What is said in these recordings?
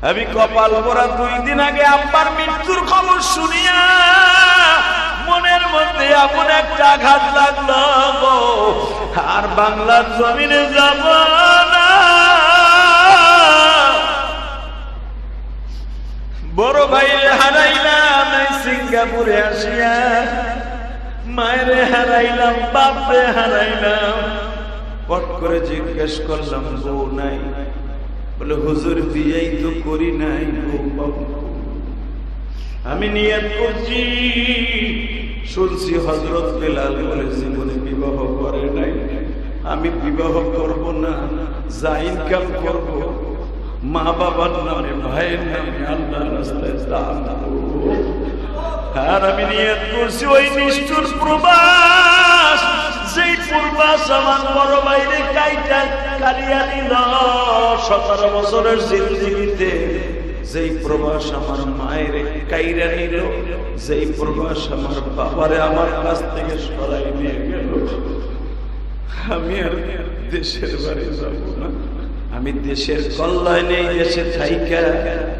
আমি কপাল পোড়া 2 দিন আগে আব্বার মৃত্যুর খবর শুনিয়া মনের মধ্যে এমন একটা আঘাত লাগলো আর বাংলার জমিনে যাব না। বড় ভাইরে হারাইলাম এই সিঙ্গাপুরে আসিয়া, মায়েরে হারাইলাম, বাপরে হারাইলাম। পট করে জিজ্ঞেস করলাম বউ নাই? বলে হুজুর বিয়েই তো করি নাই। আমি নিয়ত করছি, শুনছি হযরত বেলাল বলে জীবনে বিবাহ করে নাই, আমি বিবাহ করব না, যা ইনকাম করব মা বাবার নামে, ভাইয়ের নামে আল্লাহর রাস্তায় দান করব। আর আমি নিয়ত করছি ওই নিষ্ঠুর প্রবাস, যেই প্রবাস আমার বড় ভাইরে কাইটা কালিয়া দিল 17 বছরের জিন্দেগিতে, যেই প্রবাস আমার মায়ের কাইরা নিল, যেই প্রবাস আমার বাবারে আমার কাছ থেকে সরাই নিয়ে গেল। আমি আর দেশের বাড়ি যাব না, আমি দেশের কল্যাণে দেশে থাইকা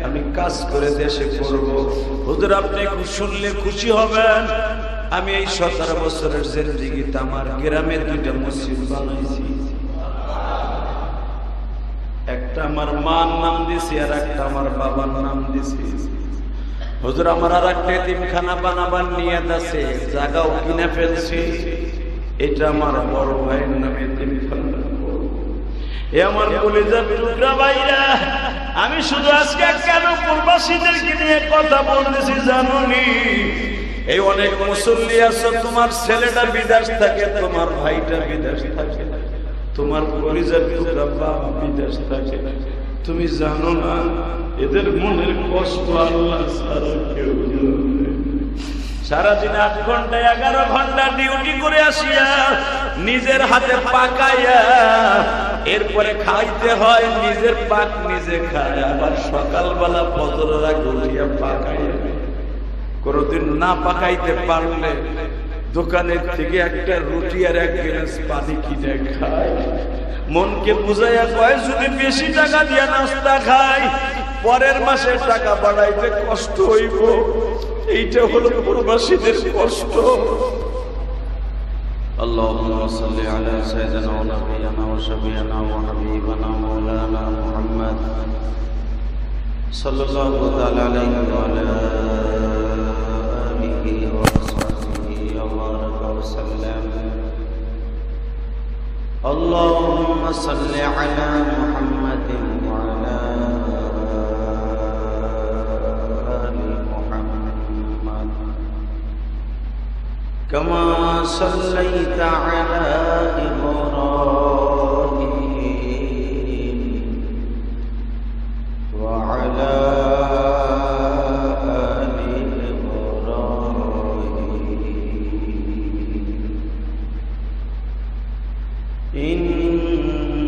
আমি কাজ করে দেশে করব। হুজুর আপনি শুনলে খুশি হবেন, আমি এই 17 বছরের জিন্দেগিতে আমার গ্রামে 2টা মসজিদ বানাইছি। একটা আমার মার নাম দিছি আর একটা আমার বাবার নাম দিছি। হুজুর আমার আর একটা এতিমখানা বানাবার নিয়ত আছে, জায়গাও কিনে ফেলছি, এটা আমার বড় ভাইয়ের নামে এতিমখানা। এ আমার কলিজার টুকরা ভাইরা, আমি শুধু আজকে কেন প্রবাসীদেরকে নিয়ে কথা বলতেছি জানুনি? এই অনেক মুসল্লি আছো, তোমার ছেলেটা বিদেশ থাকে, তোমার ভাইটা বিদেশ থাকে, তোমার কলিজার টুকরা বাবা বিদেশ থাকে, তুমি জানো না এদের মনের কষ্ট আল্লাহ ছাড়া কেউ জানে। সারাদিন 8 ঘন্টা 11 ঘন্টা ডিউটি করে আসিয়া নিজের হাতে পাকাইয়া এরপরে খাইতে হয়, নিজের পাক নিজে খায়, আবার সকালবেলা ফজরের আগে উঠিয়া পাকাইয়া। কোনদিন না পাকাইতে পারলে দোকানের থেকে একটা রুটি আর 1 গ্লাস পানি কিনে খায়। মনকে বুঝাইয়া কয় যদি বেশি টাকা দিয়া নাস্তা খাই পরের মাসে টাকা বাড়াইতে কষ্ট হইব। এইটা হলো প্রবাসীদের কষ্ট। اللهم صل على سيدنا ونبينا وشفيعنا وحبيبنا مولانا محمد صلى الله تعالى عليه وعلى آله وصحبه وبارك وسلم. اللهم صل على محمد وعلى كما صليت على إبراهيم وعلى آل إبراهيم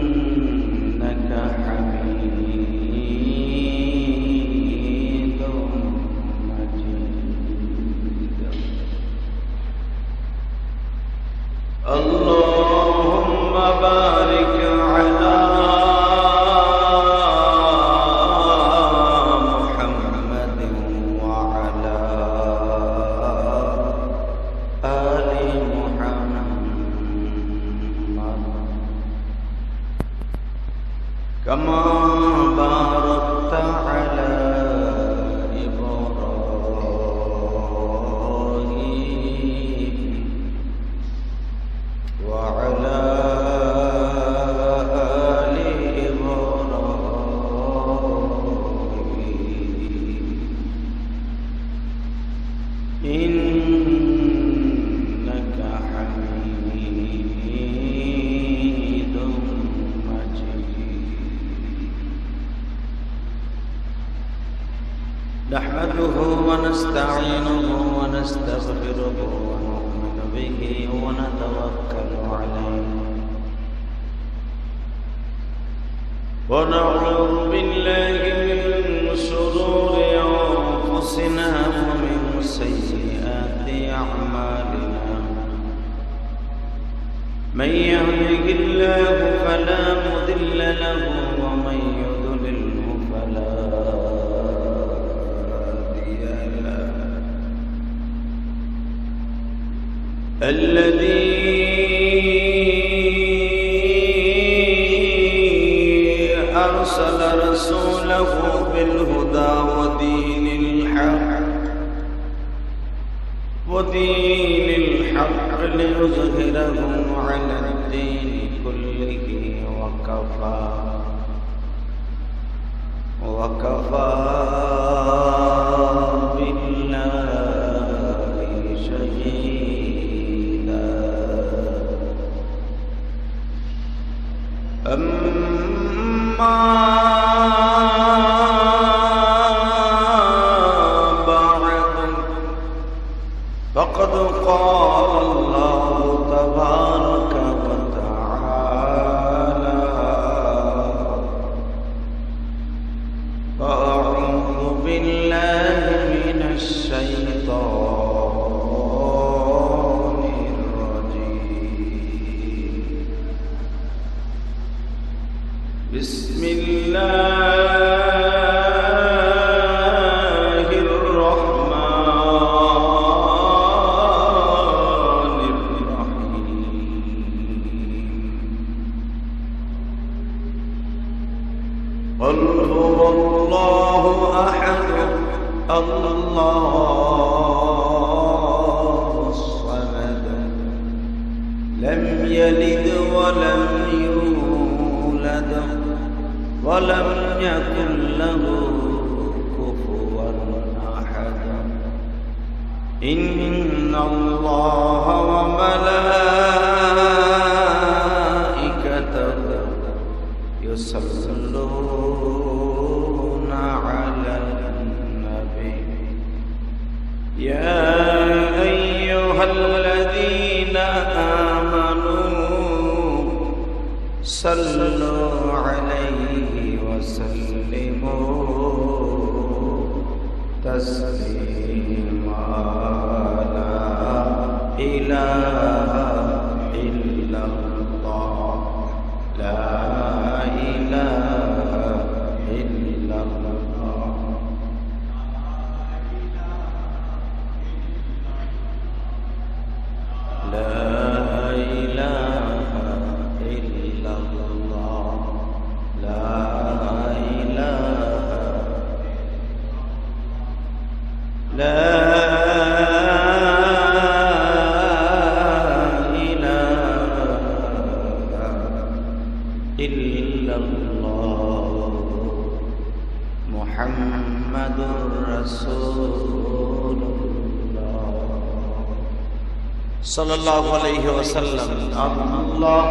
إنك حميد مجيد. اللهم بارك على محمد وعلى آل محمد كما باركت على وعلى آل إبراهيم إنك حميد مجيد. نحمده ونستعينه ونستغفره ونؤمن به ونتوكل عليه ونعوذ بالله من شرور أنفسنا ومن سيئات أعمالنا. من يهده الله فلا مضل له ومن يضلله فلا الذي أرسل رسوله بالهدى ودين الحق ليظهره على الدين كله وكفى بالله شهيدا أما فقد قال الله تبارك وتعالى فأعوذ بالله من الشيطان الرجيم بسم الله قل هو الله أحد الله الصمد لم يلد ولم يولد ولم يكن له كفوا أحد إن الله وملائكته يصلون على النبي يا أيها الذين آمنوا صلوا عليه وسلموا تسليما لا إله إلا الله لا محمد رسول الله صلى الله عليه وسلم الله الله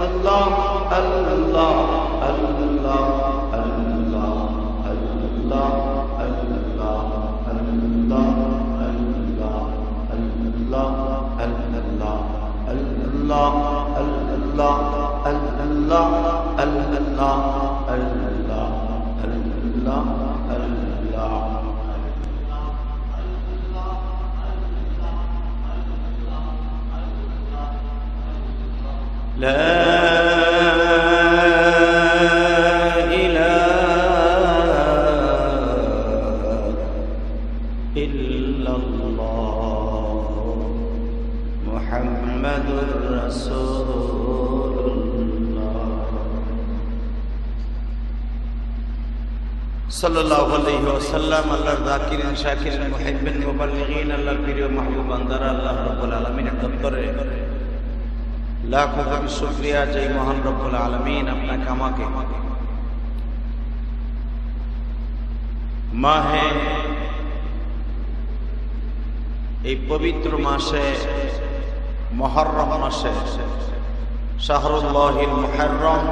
الله الله الله الله الله الله لا إله إلا الله محمد رسول الله صلى الله عليه وسلم আল্লাহর যাকিরিন শাকিরিন মুহিব্বিন মুবাল্লিগিন আল্লাহর প্রিয় মাহবুব বান্দারা আল্লাহ রাব্বুল আলামিনের দপ্তরে লাখো কোটি শুকরিয়া যে মহান রব্বুল আলামিন আপনাকে আমাকে মাহে এই পবিত্র মাসে মুহররম মাসে শাহরুল্লাহিল মুহররম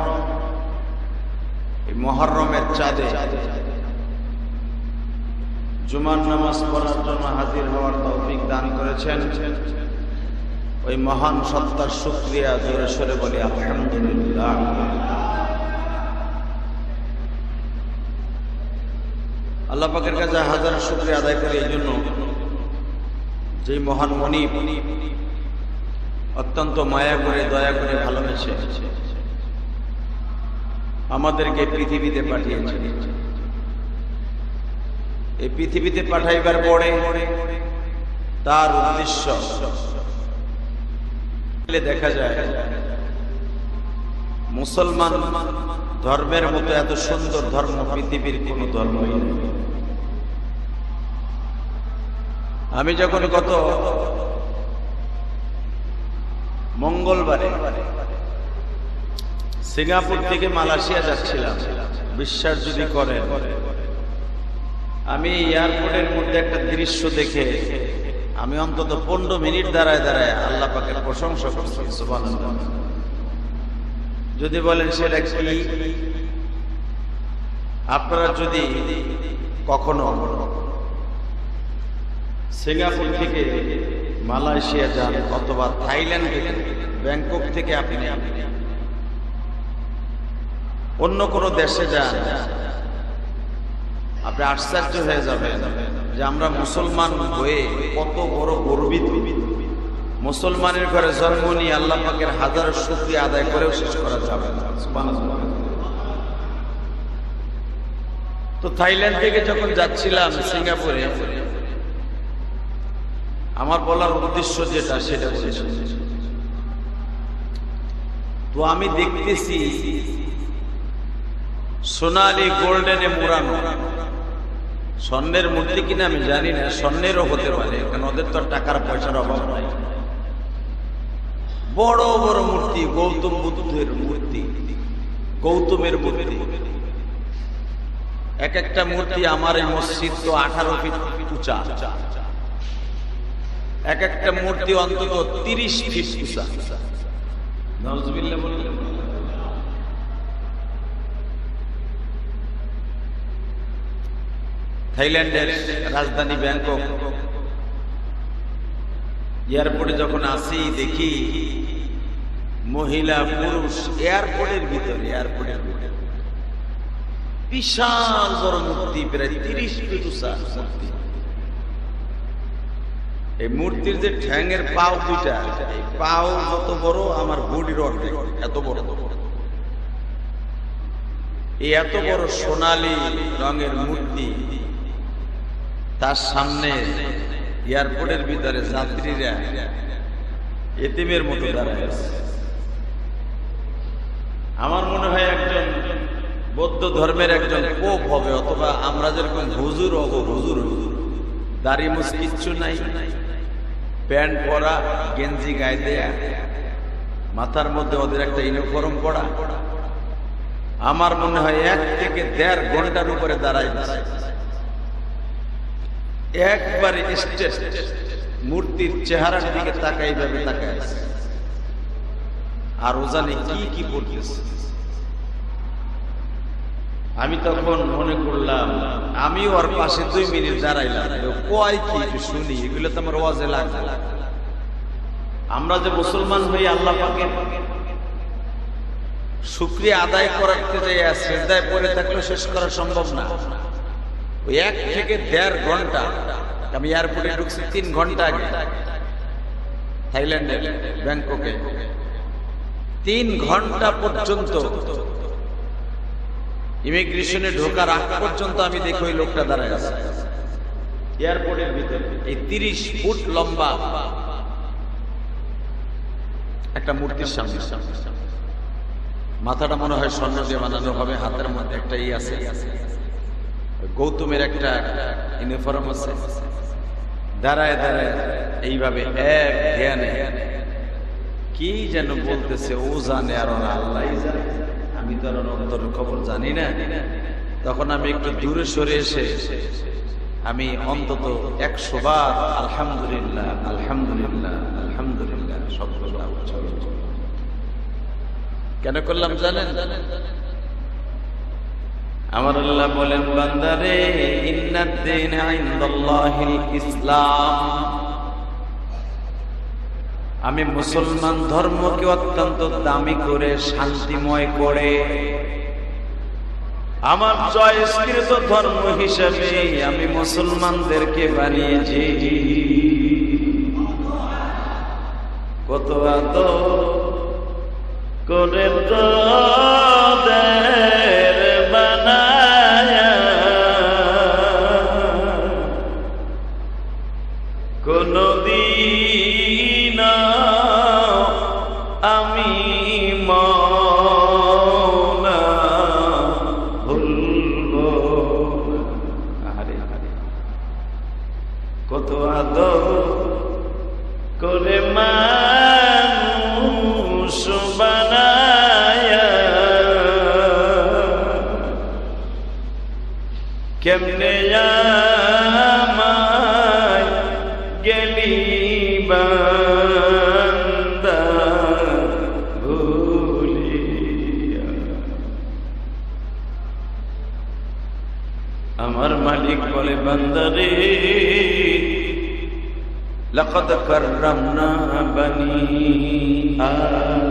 এই মুহররমের চাঁদে জুমার নামাজ পড়ার জন্য হাজির হওয়ার তৌফিক দান করেছেন ওই মহান সত্তার শুকরিয়া জোরে সোরে বলি আলহামদুলিল্লাহ। আল্লাহ পাকের কাছে হাজার শুকরিয়া আদায় করি এই জন্য যে মহান মনিব অত্যন্ত মায়া করে দয়া করে ভালোবেসে আমাদেরকে পৃথিবীতে পাঠিয়েছেন। এই পৃথিবীতে পাঠাইবার পরে তার উদ্দেশ্য দেখা যায় মুসলমান ধর্মের মতো এত সুন্দর ধর্ম পৃথিবীর কোন ধর্মই নেই। আমি যখন গত মঙ্গলবারে সিঙ্গাপুর থেকে মালয়েশিয়া যাচ্ছিলাম, বিশ্বাস যদি করেন, আমি এয়ারপোর্টের মধ্যে একটা দৃশ্য দেখে আমি অন্তত 15 মিনিট দাঁড়ায় দাঁড়ায় আল্লাহ পাকের প্রশংসা করছি, সুবহানাল্লাহ। যদি বলেন সেটা কি, আপনারা যদি কখনো সিঙ্গাপুর থেকে মালয়েশিয়া যান অথবা থাইল্যান্ড থেকে, ব্যাংকক থেকে আপনি অন্য কোনো দেশে যান, আপনি আশ্চর্য হয়ে যাবেন যে আমরা মুসলমান হয়ে কত বড় গর্বিত। মুসলমানের ঘরে জন্ম নিয়ে আল্লাহ পাকের হাজার শুকরিয়া আদায় করেও শেষ করা যাবে না, সুবহানাল্লাহ। তো থাইল্যান্ড থেকে যখন যাচ্ছিলাম সিঙ্গাপুরে, আমার বলার উদ্দেশ্য যেটা সেটা বলেছি। তো আমি দেখতেছি সোনালী গোল্ডেনে মোড়ানো, স্বর্ণের মূর্তি কিনা আমি জানি না, স্বর্ণেরও হতে পারে, কারণ ওদের তো টাকার পয়সার অভাব নাই। বড় বড় মূর্তি, গৌতম বুদ্ধের মূর্তি, গৌতমের মূর্তি, এক একটা মূর্তি আমার এই মসজিদ তো 18 ফিট উঁচা, এক একটা মূর্তি অন্তত 30 ফিট উঁচা। নাউজুবিল্লাহ বললেন। থাইল্যান্ডের রাজধানী ব্যাংকক এয়ারপোর্টে যখন আসি দেখি মহিলা পুরুষ এয়ারপোর্টের ভিতরে বিশাল বড় মূর্তি, প্রায় 30 ফিট উঁচা মূর্তি। এই মূর্তির যে ঠ্যাঙের পাও দুইটা, এই পাও যত বড় আমার বডির অর্ধেক, এত বড়। এই এত বড় সোনালী রঙের মূর্তি, তার সামনে এয়ারপোর্টের ভিতরে যাত্রীরা এতিমের মতো দাঁড়ায় আছে। আমার মনে হয় একজন বৌদ্ধ ধর্মের একজন পোপ হবে, অথবা আমরা যেরকম হুজুর হব, হুজুর, দাড়ি মুছ কিচ্ছু নাই, প্যান্ট পরা, গেঞ্জি গায়ে দেয়া, মাথার মধ্যে ওদের একটা ইউনিফর্ম পরা। আমার মনে হয় 1 থেকে 1.5 ঘন্টার উপরে দাঁড়ায় একবারে স্টেট মূর্তির চেহারার দিকে তাকাই ভাবে তাকায় আছে, আর ও জানে কি কি পড়তেছে। আমি তখন মনে করলাম আমি ওর পাশে 2 মিনিট দাঁড়াইলাম, কয় কি একটু শুনি, এগুলো তো আমার ওয়াজে লাগবে। আমরা যে মুসলমান হই আল্লাহ পাকের শুকরিয়া আদায় করতে যাই, সিজদায় পড়ে থাকলে শেষ করা সম্ভব না। ওই 1 থেকে 1.5 ঘন্টা, আমি এয়ারপোর্টে ঢুকছি 3 ঘন্টা আগে থাইল্যান্ডের ব্যাংককে, 3 ঘন্টা পর্যন্ত ইমিগ্রেশনে ঢোকার আগ পর্যন্ত আমি দেখি ওই লোকটা দাঁড়ায় আছে এয়ারপোর্টের ভিতরে। এই 30 ফুট লম্বা একটা মূর্তির সামনে, মাথাটা মনে হয় স্বর্ণ দিয়ে বানানো হবে, হাতের মধ্যে একটা ই আছে, গৌতমের একটা ইউনিফর্ম আছে। দাঁড়ায় দাঁড়ায় এইভাবে এক ধ্যানে কি যেন বলতেছে, ও জানে আর আল্লাহ জানে, আমি তো আর অন্তরের খবর জানি না। তখন আমি একটু দূরে সরে এসে আমি অন্তত 100 বার আলহামদুলিল্লাহ আলহামদুলিল্লাহ আলহামদুলিল্লাহ শব্দটা উচ্চারণ কেন করলাম জানেন? আমার আল্লাহ বলেন, বান্দারে, ইন্নাদ-দীনা ইনদাল্লাহিল ইসলাম, আমি মুসলমান ধর্মকে অত্যন্ত দামি করে, শান্তিময় করে আমার চয়েসকৃত ধর্ম হিসেবে আমি মুসলমানদেরকে বানিয়েছি। কত আদর করে তোদের বানায়া, কোনদিন কত আদর করে মানুষ বানায়া, কেমনে আমায় গেলি বান্দা ভুলিয়া। আমার মালিক বলে বান্দারে লাকাদ কাররামনা বানি আদম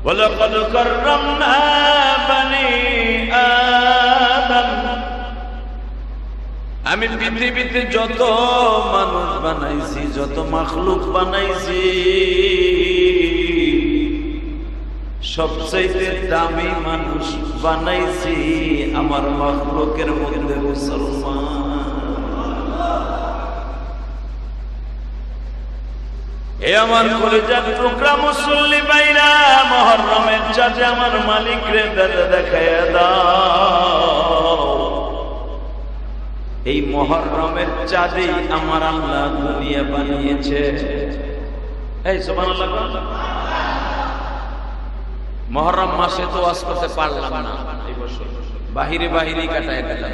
ওয়া লাকাদ কাররামনা বানি আদম। আমি পৃথিবীতে যত মানুষ বানাইছি, যত মাখলুক বানাইছি, সবচেয়ে দামি মানুষ বানাইছি আমার মাখলুকের মধ্যে মুসলমান। এ আমার কলিজার টুকরা মুসল্লি বাইরা, মুহররমের চাঁদে আমার মালিক রে দেখায়া দাও। এই মুহররমের চাঁদে আমার আল্লাহ দুনিয়া বানিয়েছে। এই সুবহানাল্লাহ। মুহররম মাসে তো ওয়াজ করতে পারলাম না এই বছর, বাহিরে বাহিরেই কাটায় গেলাম।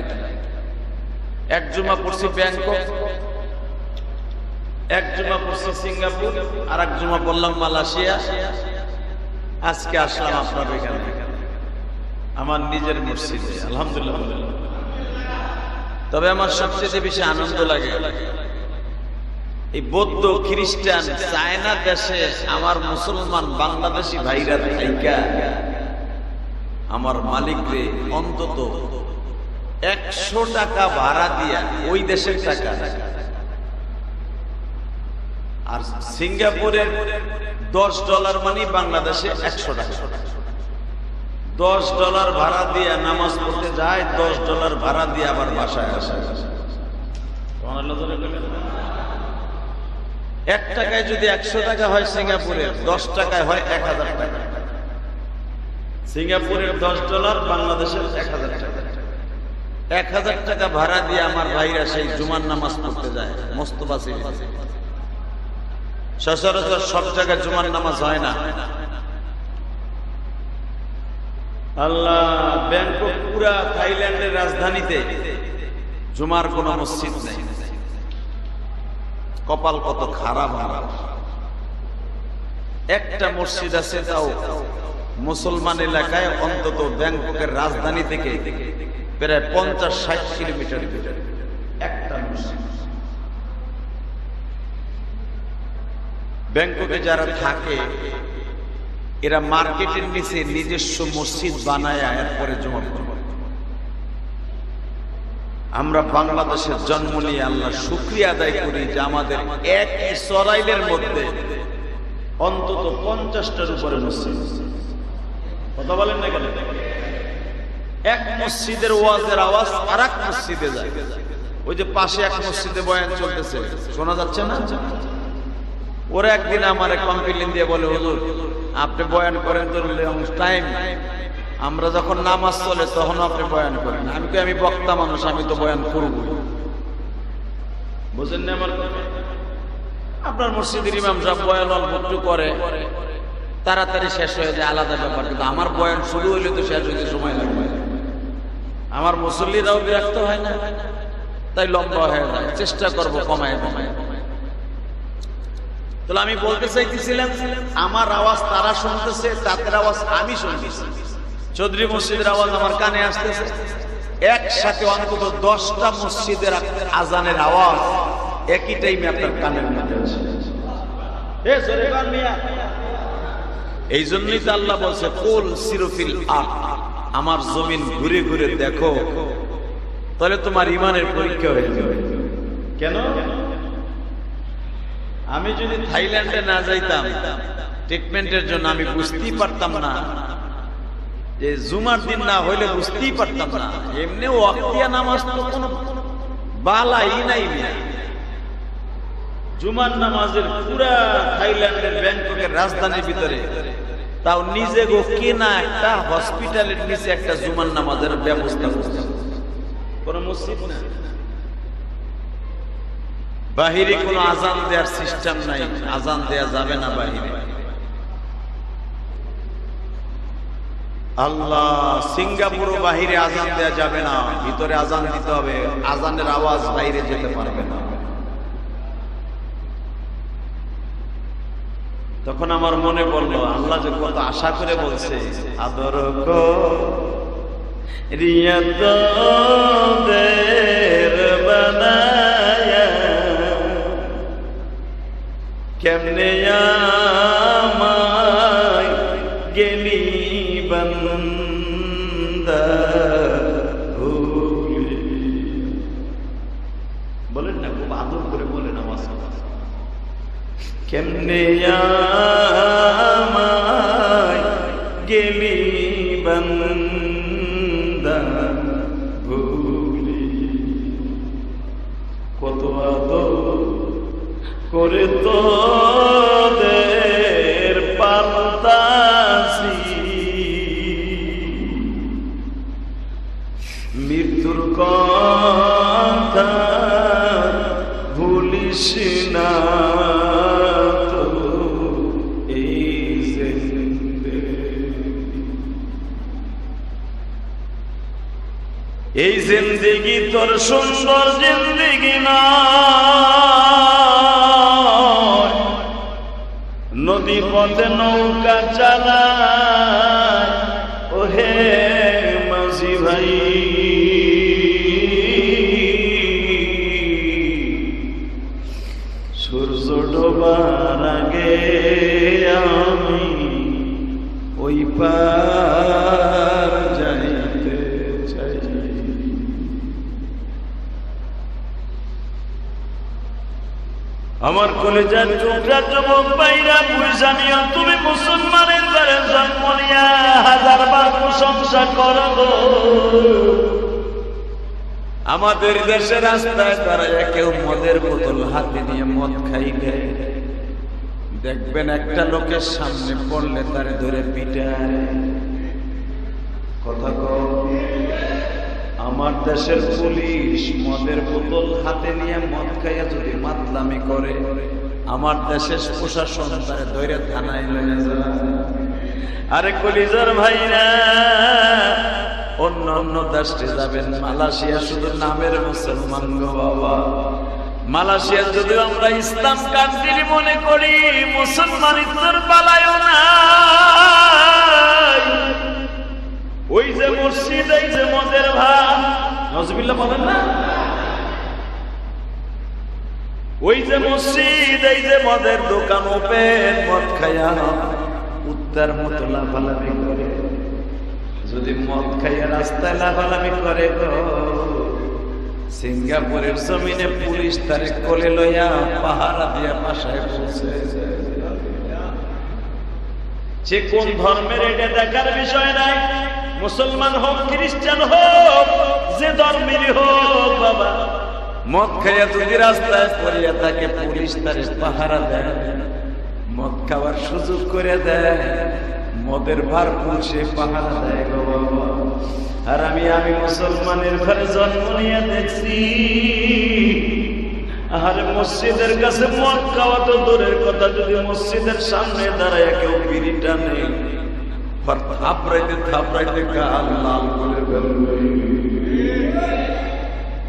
এক জুমা পড়ছি ব্যাংকক, এক জুমা পড়ছি সিঙ্গাপুর, আর এক জুমা পড়লাম মালয়েশিয়া। আজকে আসলাম আপনার এখানে আমার নিজের মসজিদে, আলহামদুলিল্লাহ। তবে আমার সবচেয়ে বেশি আনন্দ লাগে এই বৌদ্ধ খ্রিস্টান চায়না দেশে আমার মুসলমান বাংলাদেশি ভাইরা থাইকা আমার মালিকরে অন্তত 100 টাকা ভাড়া দিয়া, ওই দেশের টাকা, আর সিঙ্গাপুরের $10 মানে বাংলাদেশে 100 টাকা। $10 ভাড়া দিয়ে নামাজ পড়তে যায়, $10 ভাড়া দিয়ে আবার বাসায় আসে। 1 টাকায় যদি 100 টাকা হয় সিঙ্গাপুরের, 10 টাকায় হয় 1000 টাকা। সিঙ্গাপুরের $10, বাংলাদেশের 1000 টাকা। 1000 টাকা ভাড়া দিয়ে আমার ভাইরা সেই জুমার নামাজ পড়তে যায় মোস্তফা। সচরাচর সব জায়গায় জুমার নামাজ হয় না। আল্লাহ, ব্যাংকক পুরা থাইল্যান্ডের রাজধানীতে জুমার কোন মসজিদ নেই। কপাল কত খারাপ আমার। একটা মসজিদ আছে, তাও মুসলমান এলাকায়, অন্তত ব্যাংককের রাজধানী থেকে প্রায় 50-60 কিলোমিটার দূরে একটা মসজিদ। ব্যাংককে যারা থাকে এরা মার্কেটের নিচে নিজস্ব মসজিদ বানায়, এরপরে জমা করে। আমরা বাংলাদেশের জন্ম নিয়ে আল্লাহ শুকরিয়া আদায় করি যে আমাদের এক ইসরায়েলের মধ্যে অন্তত 50টার উপরে মসজিদ। কথা বলেন না কেন? এক মসজিদের ওয়াজের আওয়াজ আর এক মসজিদে যায়। ওই যে পাশে এক মসজিদে বয়ান চলতেছে, শোনা যাচ্ছে না? ওরা একদিন আমার কমপ্লেইন দিয়ে বলে, হুজুর আপনি বয়ান করেন তো টাইম, আমরা যখন নামাজ চলে তখন আপনি বয়ান করেন। আমি বক্তা মানুষ, আমি তো বয়ান করব। বুঝেন না আমার কথা? আপনার মসজিদের ইমাম সাহেব বয়ান অল্প একটু করে, তাড়াতাড়ি শেষ হয়ে যায়, আলাদা ব্যাপার। কিন্তু আমার বয়ান শুরু হইলে তো শেষ হইতে সময় লাগবে। আমার মুসল্লিরাও বিরক্ত হয় না, তাই লম্বা হয়ে যায়। চেষ্টা করবো কমায় কমায়। তাহলে আমি বলতে চাইতেছিলাম, আমার আওয়াজ তারা শুনতেছে, তাদের আওয়াজ আমি শুনতেছি। চৌধুরী মসজিদের আওয়াজ আমার কানে আসতেছে, একসাথে অন্তত 10টা মসজিদের আজানের আওয়াজ একই টাইমে আপনার কানের মধ্যে আছে। এই জন্যই তো আল্লাহ বলছে, কুল সিরুফিল আরদ, আমার জমিন ঘুরে ঘুরে দেখো, তাহলে তোমার ইমানের পরীক্ষা হয়ে যাবে। কেন? আমি যদি থাইল্যান্ডে না যাইতাম ট্রিটমেন্টের জন্য, আমি বুঝতেই পারতাম না যে জুমার দিন না হইলে বুঝতেই পারতাম না। এমনি ওয়াক্তিয়া নামাজ তো কোনো বালাই নাই। জুমার নামাজের পুরা থাইল্যান্ডের ব্যাংককের রাজধানীর ভিতরে, তাও নিজে গো কেনা একটা হসপিটালের নিচে একটা জুমার নামাজের ব্যবস্থা করছে, কোন মসজিদ না। বাহিরে কোনো আজান দেওয়ার সিস্টেম নাই, আজান দেয়া যাবে না বাহিরে। আল্লাহ, সিঙ্গাপুরও বাহিরে আজান দেয়া যাবে না, ভিতরে আজান দিতে হবে, আজানের আওয়াজ বাইরে যেতে পারবে না। তখন আমার মনে পড়লো আল্লাহ যে কত আশা করে বলছে, আদর রিয়াদের বানায়া কেমনে আমায় গেলি বান্দা, বলেন না, খুব আদর করে বলেন আমার কেমনে আমায় গেলি বান্দা ভুলি, কত আদর করে তোদের পালতাছি, মৃত্যুর কথা ভুলিস না তো, এই জিন্দেগি তোর সুন্দর জিন্দেগি না, নদী পথে নৌকা চালায় ওহে মাঝি ভাই, সূর্য ডোবার আগে আমি ওই পার যাইতে চাই। আমার কলেজার টুকরা যুবক ভাইরা, বুঝানিও তুমি মুসলমানের ঘরে জন্ম নিয়া হাজারবার প্রশংসা করো। আমাদের দেশের রাস্তায় দাঁড়ায় কেউ মদের বোতল হাতে নিয়ে মদ খাইলে দেখবেন একটা লোকের সামনে পড়লে তারে ধরে পিটায়। কথা কও, আমার দেশের পুলিশ মদের বোতল হাতে নিয়ে মদ খাইয়া যদি মাতলামি করে, আমার দেশের প্রশাসন তারে ধরে থানায় নিয়ে যায়। আরে কলিজার ভাইরা, অন্য অন্য দেশে যাবেন, মালয়েশিয়া শুধু নামের মুসলমান গো বাবা। মালয়েশিয়া যদি আমরা ইসলাম কান্ট্রি মনে করি, মুসলমানিত্বের পালায়ও না। ওই যে মসজিদ, এই যে মদের ভাব, নজবিল্লাহ বলেন না, ওই যে মসজিদ, এই যে মদের দোকান ওপেন, মদ খাইয়া উত্তর মতো লাফালাফি করে। যদি মদ খাইয়া রাস্তায় লাফালাফি করে তো সিঙ্গাপুরের জমিনে পুলিশ তারে কোলে লইয়া পাহারা দিয়া বাসায় পৌঁছে। সে কোন ধর্মের এটা দেখার বিষয় নাই, মুসলমান হোক খ্রিস্টান হোক যে ধর্মেরই হোক বাবা, মদ খাইয়া যদি রাস্তায় পড়িয়া থাকে পুলিশ তারে পাহারা দেয়, মদ খাওয়ার সুযোগ করে দেয়, মদের ভার পুষে পাহারা দেয় গো বাবা। আর আমি মুসলমানের ঘরে জন্ম নিয়ে দেখছি, আর মসজিদের কাছে মদ খাওয়া তো দূরের কথা, যদি মসজিদের সামনে দাঁড়ায় কেউ বিড়ি টানে, থাপড়াইতে থাপড়াইতে গাল লাল করে ফেলবে।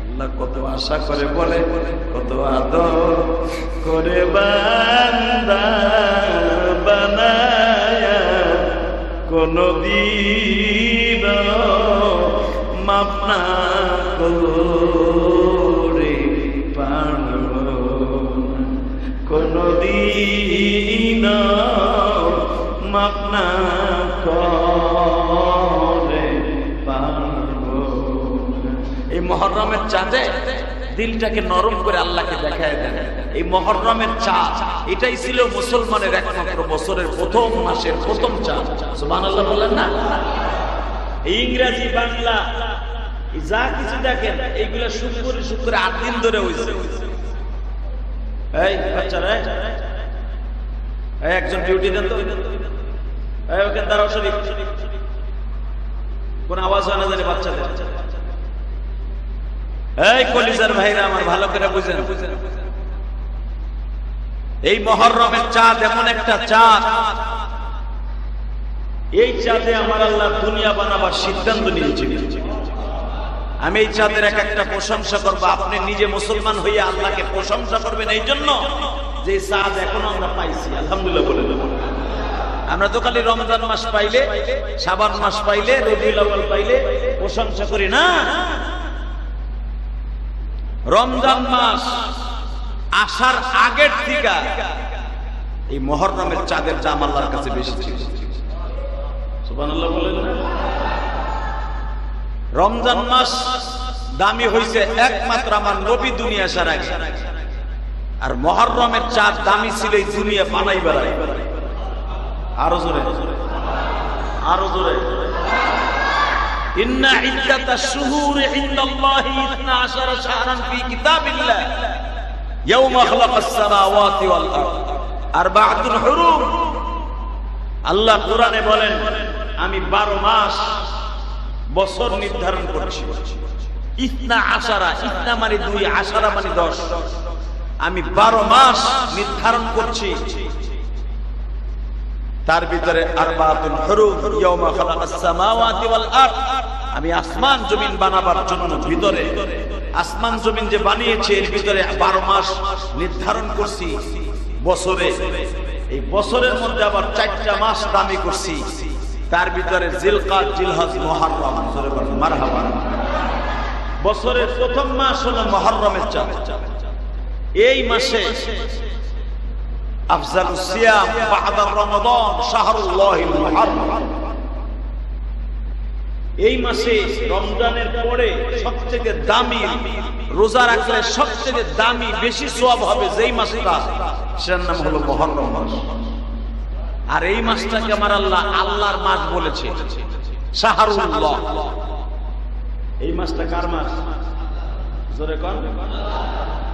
আল্লাহ কত আশা করে বলে, কত আদর করে বান্দা বানায়া কোনদিন মাফ না করে পারব, কোনদিন মাফ না করে পারব। এই মুহররমের চাঁদে দিলটাকে নরম করে আল্লাহকে দেখায় দেন। এই মুহররমের চাঁদ এটাই ছিল মুসলমানের একমাত্র বছরের প্রথম মাসের প্রথম চাঁদ। সুবহানাল্লাহ বলেন না? ইংরেজি বাংলা যা কিছু দেখেন এইগুলা শুক্রে শুক্রে 8 দিন ধরে হয়েছে। এই বাচ্চারা, একজন ডিউটি দেন তো, ওখানে দাঁড়াও, শরীফ কোন আওয়াজ হয় না জানি বাচ্চাদের। এই কলিজার ভাইরা আমার ভালো করে বুঝেন, এই মুহররমের চাঁদ এমন একটা চাঁদ, এই চাঁদে আমার আল্লাহ দুনিয়া বানাবার সিদ্ধান্ত নিয়েছিলেন। আমি এই চাঁদের এক একটা প্রশংসা করব। আপনি নিজে মুসলমান হইয়া আল্লাহকে প্রশংসা করবেন এই জন্য যে চাঁদ এখনো আমরা পাইছি, আলহামদুলিল্লাহ বলে। আমরা তো খালি রমজান মাস পাইলে, শাবান মাস পাইলে, রবিউল আউয়াল পাইলে প্রশংসা করি না। রমজান মাস আসার আগের থেকে এই মুহররমের চাঁদের দাম আল্লাহর কাছে বেশি ছিল। সুবহানাল্লাহ বলেন না? রমজান মাস দামি হইছে একমাত্র আমার নবী দুনিয়া আসার আগে, আর মুহররমের চাঁদ দামি ছিল এই দুনিয়া বানাইবার আগে। আরো জোরে, আরো জোরে। ইন্না ইদ্দাতাশ শুহুরি ইনদাল্লাহি 12 শাহরান ফি কিতাবিল্লাহ ইয়াওমা খালাকাস সামাওয়াতি ওয়াল আরদ আরবাআতুল হুরুম। আল্লাহ কোরআনে বলেন, আমি 12 মাস বছর নির্ধারণ করছি। 12, ইতনা মানে 2, আশারা মানে 10। আমি 12 মাস নির্ধারণ করছি, তার ভিতরে আরবাআতুল হুরুম ইয়াওমা খালাকাস সামাওয়াতি ওয়াল আরদ। আমি আসমান জমিন বানাবার জন্য ভিতরে, আসমান জমিন যে বানিয়েছে এর ভিতরে 12 মাস নির্ধারণ করছি বছরে। এই বছরের মধ্যে আবার 4টা মাস দামি করছি, তার ভিতরে জিলকাদ, জিলহজ, মুহররম। মারহাবা। বছরের প্রথম মাস হলো মুহররমের চাঁদ। এই মাসে আফজালুস সিয়াম বা'দা রমাদান শাহরুল্লাহিল মুহররম। এই মাসে রমজানের পরে সবথেকে দামি, রোজা রাখলে সবথেকে দামি বেশি সওয়াব হবে যেই মাসটা, সেটার নাম হলো মুহররম মাস। আর এই মাসটাকে আমার আল্লাহ আল্লাহর মাস বলেছে, শাহরুল্লাহ। এই মাসটা কার মাস? জোরে কোন।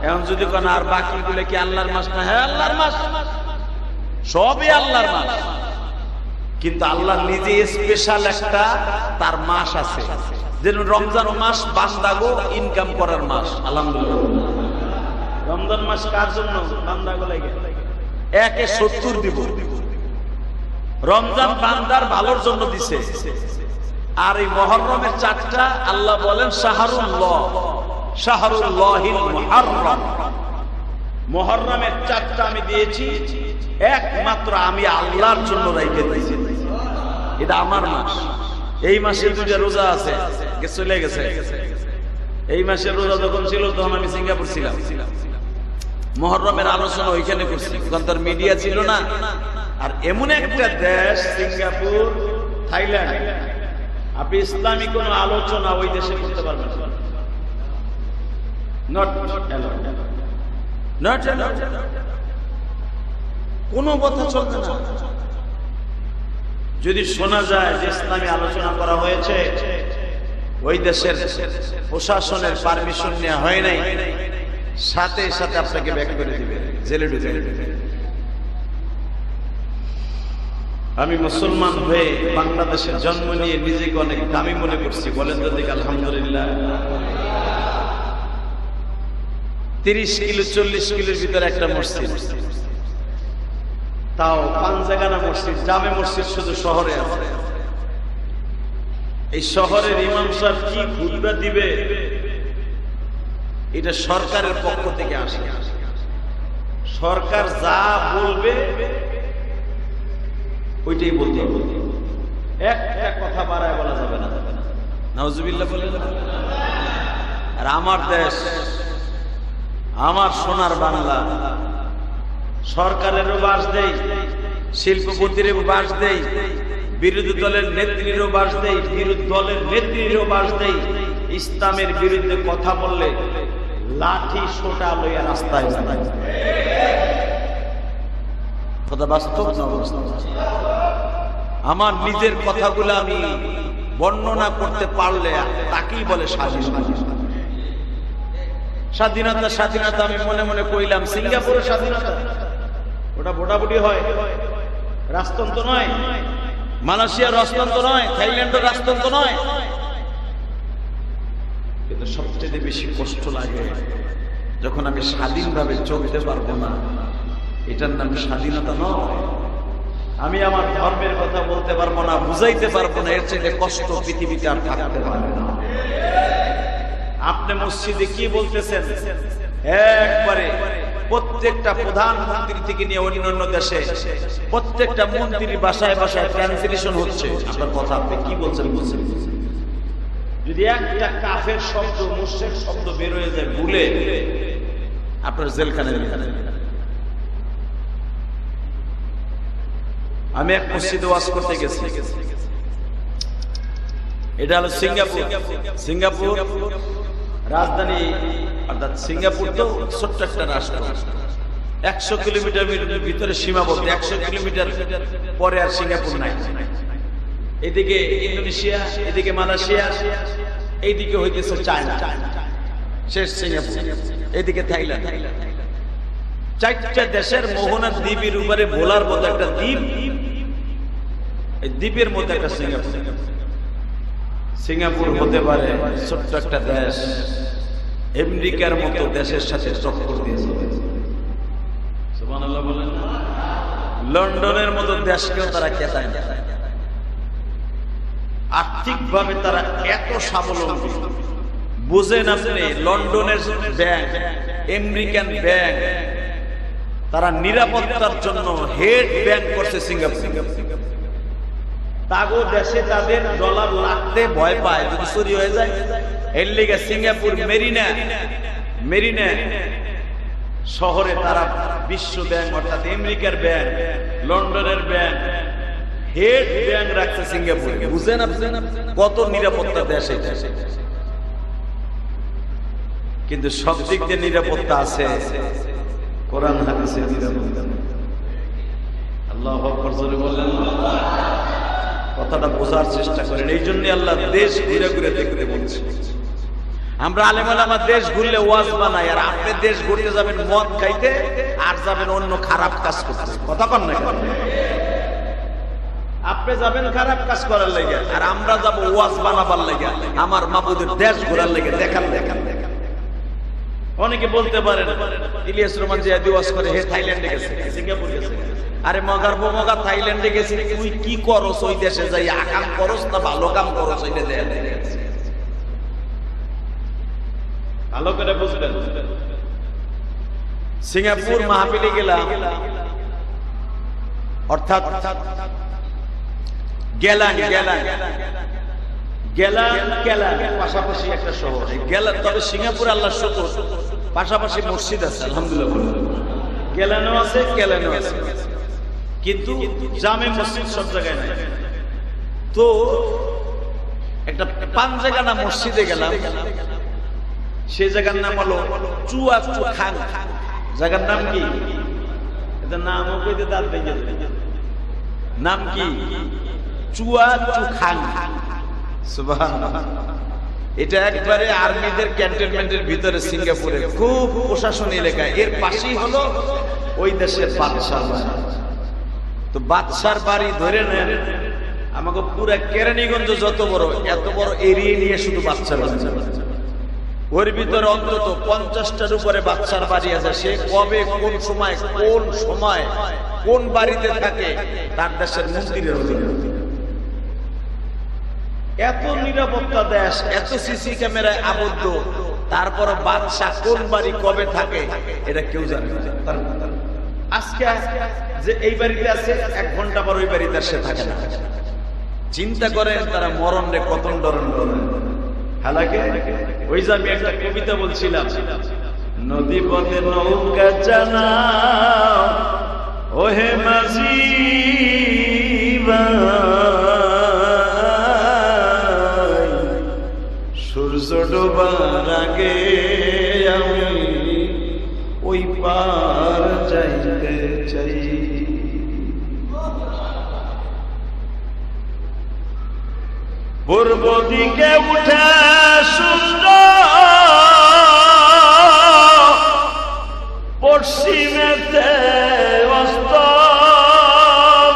এখন যদি কোন আর বাকিগুলো কি আল্লাহর মাস না? হ্যাঁ আল্লাহর মাস, সবই আল্লাহর মাস। কিন্তু আল্লাহ নিজে স্পেশাল একটা তার মাস আছে, যেমন রমজান মাস বান্দাগো ইনকাম করার মাস। আলহামদুলিল্লাহ। রমজান মাস কার জন্য? বান্দাগো লাগে। 1 এ 70 দিব। রমজান বান্দার ভালোর জন্য দিছে। আর এই মুহররমের চাঁদটা আল্লাহ বলেন শাহরুল্লাহ, শাহরুল্লাহিল মুহররম। মুহররমের চাঁদটা আমি দিয়েছি একমাত্র আমি আল্লাহর জন্য রেখে দিয়েছি। এটা আমার মাস। এই মাসে 2টা রোজা আছে, চলে গেছে। এই মাসের রোজা যখন ছিল তখন আমি সিঙ্গাপুর ছিলাম। মুহররমের আলোচনা ওইখানে করছি, তখন তার মিডিয়া ছিল না। আর এমন একটা দেশ সিঙ্গাপুর, থাইল্যান্ড, আপনি ইসলামী কোন আলোচনা ওই দেশে করতে পারবেন না। কোনো কথা চলবে না। যদি শোনা যায় যে ইসলামী আলোচনা করা হয়েছে, ওই দেশের প্রশাসনের পারমিশন নেওয়া হয় নাই, সাথে সাথে আপনাকে ব্যাক করে দিবে, জেলে ঢুকে দিবে। আমি মুসলমান হয়ে বাংলাদেশের জন্ম নিয়ে নিজেকে অনেক দামি মনে করছি। বলেন তো দেখি আলহামদুলিল্লাহ। 30 কিলো 40 কিলোর ভিতরে একটা মসজিদ, তাও পাঞ্জাগানা মসজিদ, জামে মসজিদ শুধু শহরে আছে। এই শহরের ইমাম সাহেব কি খুতবা দিবে, এটা সরকারের পক্ষ থেকে আসে। সরকার যা বলবে ওইটাই বলতে হবে, একটা কথা বাড়ায় বলা যাবে না। নাউজুবিল্লাহ বলেন। আর আমার দেশ, আমার সোনার বাংলা, সরকারেরও বাস দেই, শিল্পপতিরও বাস দেই, বিরোধী দলের নেত্রীরও বাস দেই, বিরোধী দলের নেত্রীরও বাস দেই। ইসলামের বিরুদ্ধে কথা বললে লাঠি সোটা লইয়া রাস্তায় যায়। কথা বাস্তব না? আমার নিজের কথাগুলো আমি বর্ণনা করতে পারলে তাকেই বলে স্বাধীনতা। স্বাধীনতা স্বাধীনতা আমি মনে মনে কইলাম। সিঙ্গাপুরের স্বাধীনতা ওটা ভোটাভুটি হয়, রাজতন্ত্র নয়। মালয়েশিয়ার রাজতন্ত্র নয়, থাইল্যান্ডের রাজতন্ত্র নয়। কিন্তু সবচেয়ে বেশি কষ্ট লাগে যখন আমি স্বাধীনভাবে চলতে পারবো না, এটার নাম স্বাধীনতা নয়। আমি আমার ধর্মের কথা বলতে পারবো না, বুঝাইতে পারবো না, এর চাইতে কষ্ট পৃথিবীতে আর থাকতে পারবে না। আপনি মসজিদে কি বলতেছেন, একবারে প্রত্যেকটা প্রধানমন্ত্রী থেকে নিয়ে অন্যান্য দেশে প্রত্যেকটা মন্ত্রীর বাসায় বাসায় ট্রান্সলেশন হচ্ছে। আপনার কথা আপনি কি বলছেন বলছেন, যদি একটা কাফের শব্দ মুশরিক শব্দ বের হয়ে যায় ভুলে, আপনার জেলখানে। আমি এক মসজিদে ওয়াজ করতে গেছি, এটা হলো সিঙ্গাপুর। সিঙ্গাপুর রাজধানী, অর্থাৎ সিঙ্গাপুর তো ছোট্ট একটা রাষ্ট্র, 100 কিলোমিটার ভিতরে সীমাবদ্ধ, 100 কিলোমিটার পরে আর সিঙ্গাপুর নাই। এদিকে ইন্দোনেশিয়া, এদিকে মালয়েশিয়া, এইদিকে হইতেছে চায়না, শেষ সিঙ্গাপুর, এদিকে থাইল্যান্ড। 4টা দেশের মোহনা দ্বীপের উপরে ভোলার মতো একটা দ্বীপ, এই দ্বীপের মধ্যে একটা সিঙ্গাপুর। সিঙ্গাপুর হতে পারে ছোট্ট একটা দেশ, আমেরিকার মতো দেশের সাথে টক্কর দিয়েছে। সুবহানাল্লাহ বলেন না? লন্ডনের মতো দেশকেও তারা কেতায় না। আর্থিকভাবে তারা এত স্বাবলম্বী, বুঝেন আপনি? লন্ডনের ব্যাংক, আমেরিকান ব্যাংক, তারা নিরাপত্তার জন্য হেড ব্যাংক করছে সিঙ্গাপুর। তাগো দেশে তাদের ডলার লাগতে ভয় পায়, যদি চুরি হয়ে যায়। এর লেগে সিঙ্গাপুর মেরিনা শহরে তারা বিশ্ব ব্যাংক, অর্থাৎ আমেরিকার ব্যাংক, লন্ডনের ব্যাংক, হেড ব্যাংক রাখছে সিঙ্গাপুর। বুঝেন আপনি কত নিরাপত্তা দেশ এটা? কিন্তু সব দিক দিয়ে নিরাপত্তা আছে, কোরআন হাদিসের নিরাপত্তা। আল্লাহু আকবার জোরে বললেন না? কথাটা বোঝার চেষ্টা করেন। এই জন্য আল্লাহ দেশ ঘুরে ঘুরে দেখতে বলছে। আমরা আলেম ওলামা দেশ ঘুরলে ওয়াজ বানাই, আর আপনি দেশ ঘুরতে যাবেন মদ খাইতে, আর যাবেন অন্য খারাপ কাজ করতে। কথা কন না? আপনি যাবেন খারাপ কাজ করার লেগে, আর আমরা যাব ওয়াজ বানাবার লেগে, আমার মাবুদের দেশ ঘোরার লেগে, দেখার। অনেকে বলতে পারেন ইলিয়াস রহমান জিয়াদি ওয়াজ করে, হে থাইল্যান্ডে গেছে, সিঙ্গাপুর গেছে। আরে মগার মগা থাইল্যান্ডে গেছে, তুই কি করস ওই দেশে যাই? আকাম করস না ভালো কাম করস? ওইটা দেয় ভালো করে বুঝবেন। সিঙ্গাপুর মাহফিলে গেলাম, অর্থাৎ গেলান পাশাপাশি একটা শহর গেলান। তবে সিঙ্গাপুর আল্লাহ শুকর পাশাপাশি মসজিদ আছে, আলহামদুলিল্লাহ। গেলানো আছে, কিন্তু জামে মসজিদ সব জায়গায় নাই। তো একটা পাঞ্জাগানা মসজিদে গেলাম, সে জায়গার নাম হলো চুয়া খান। জায়গার নাম কি? এটা নামও কইতে দাঁত ভেঙে যাবে। নাম কি? চুয়া খান। সুবহানাল্লাহ। এটা একবারে আর্মিদের ক্যান্টনমেন্টের ভিতরে, সিঙ্গাপুরে খুব প্রশাসন এলাকায়। এর পাশেই হলো ওই দেশের বাদশার বাড়ি। তো বাদশার বাড়ি ধরে নেন, আমাকে পুরা কেরানীগঞ্জ যত বড়, এত বড় এরিয়া নিয়ে শুধু বাদশার বাড়ি। ওর ভিতরে অন্তত 50টার উপরে বাদশার বাড়ি আছে। সে কবে, কোন সময় কোন বাড়িতে থাকে, তার দেশের মন্ত্রীর অধীনে। এত নিরাপত্তা দেশ, এত সিসি ক্যামেরায় আবদ্ধ, তারপর বাদশাহ কোন বাড়ি কবে থাকে এটা কেউ জানে না। আজকে যে এই বাড়িতে আছে, 1 ঘন্টা পর ওই বাড়িতে সে থাকে না। চিন্তা করেন তারা মরণ রে কত ডরন করেন। হালাকে ওই যে আমি একটা কবিতা বলছিলাম, নদী পথে নৌকা চালাও ওহে মাঝি ভাই, সূর্য ডোবার আগে আমি ওই পার যাইতে চাই। পূর্ব দিকে উঠে সূর্য, পশ্চিমেতে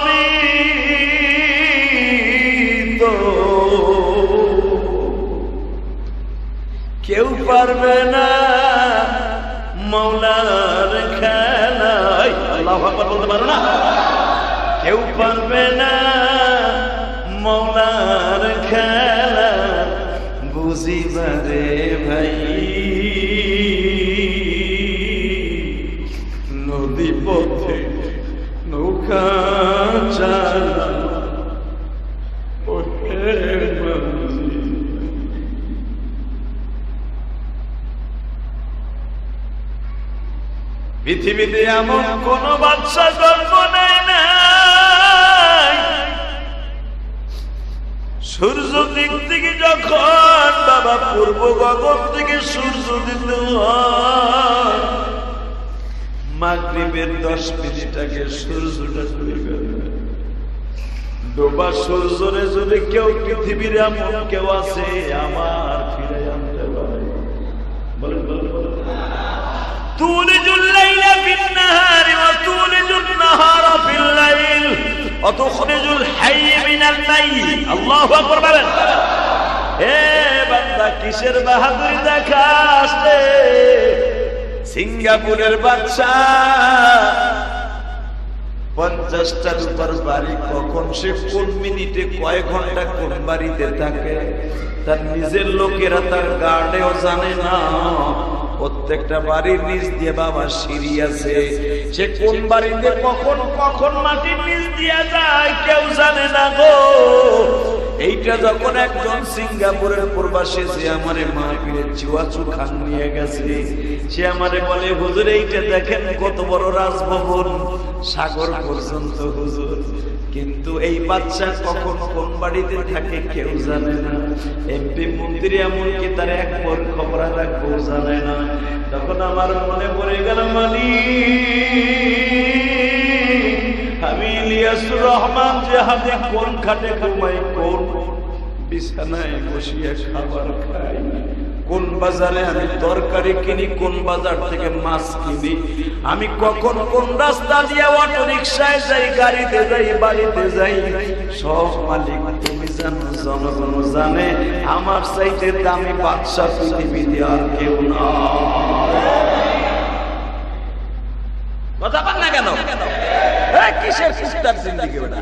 অস্তমিত, কেউ পারবে না মৌলার খেলায় আল্লাহু আকবার বলতে পারো না? কেউ পারবে না মওলার খেলা বুঝিবারে ভাই, নদী পথে নৌকা চালা পৃথিবীতে এমন কোন বাচ্চা জন্ম নেয় নাই সূর্য দিক থেকে যখন বাবা পূর্ব গগন থেকে সূর্য দিত হয় মাগরিবের 10 মিনিট আগে সূর্যটা ডুবে গেল। ডোবা সূর্যরে যদি কেউ পৃথিবীর এমন কেউ আছে আমার ফিরে আনতে পারে, বলেন বলেন বলেন। তুলিজুল লাইলা ফিন নাহারি ওয়া তুলিজুন নাহারা ফিল লাইল ওয়া তুখরিজুল হাইয়্য মিনাল মাইয়্যিত। আল্লাহু আকবার বলেন। হে বান্দা কিসের বাহাদুরি দেখাস রে? সিঙ্গাপুরের বাচ্চা 50টার উপর বাড়ি, কখন সে কোন মিনিটে কয় ঘন্টা কোন বাড়িতে থাকে তার নিজের লোকেরা তার গার্ডেও জানে না। প্রত্যেকটা বাড়ির নিচ দিয়ে বাবা সিঁড়ি আছে, সে কোন বাড়িতে কখন কখন মাটির নিচ দিয়ে যায় কেউ জানে না গো। এইটা যখন একজন সিঙ্গাপুরের প্রবাসী সে আমারে মাহফিলের চুয়াচু খান নিয়ে গেছে, সে আমারে বলে হুজুর এইটা দেখেন কত বড় রাজভবন, সাগর পর্যন্ত হুজুর, কিন্তু এই বাচ্চা কখন কোন বাড়িতে থাকে কেউ জানে না। এমপি মন্ত্রী এমনকি তার এক পর খবর রাখবো জানে না। তখন আমার মনে পড়ে গেল মানি আমি ইলিয়াসুর রহমান যে হাতে কোন খাটে ঘুমাই, কোন বিছানায় বসিয়ে খাবার খাই, কোন বাজারে আমি তরকারি কিনি, কোন বাজার থেকে মাছ কিনি, আমি কখন কোন রাস্তা দিয়ে অটো রিক্সায় যাই, গাড়িতে যাই, বাড়িতে যাই, সব মালিক তুমি জানো, জনগণ জানে। আমার চাইতে দামি বাদশা পৃথিবীতে আর কেউ না। কথা বল না কেন? কিসের সিস্টার জিন্দেগি ওটা?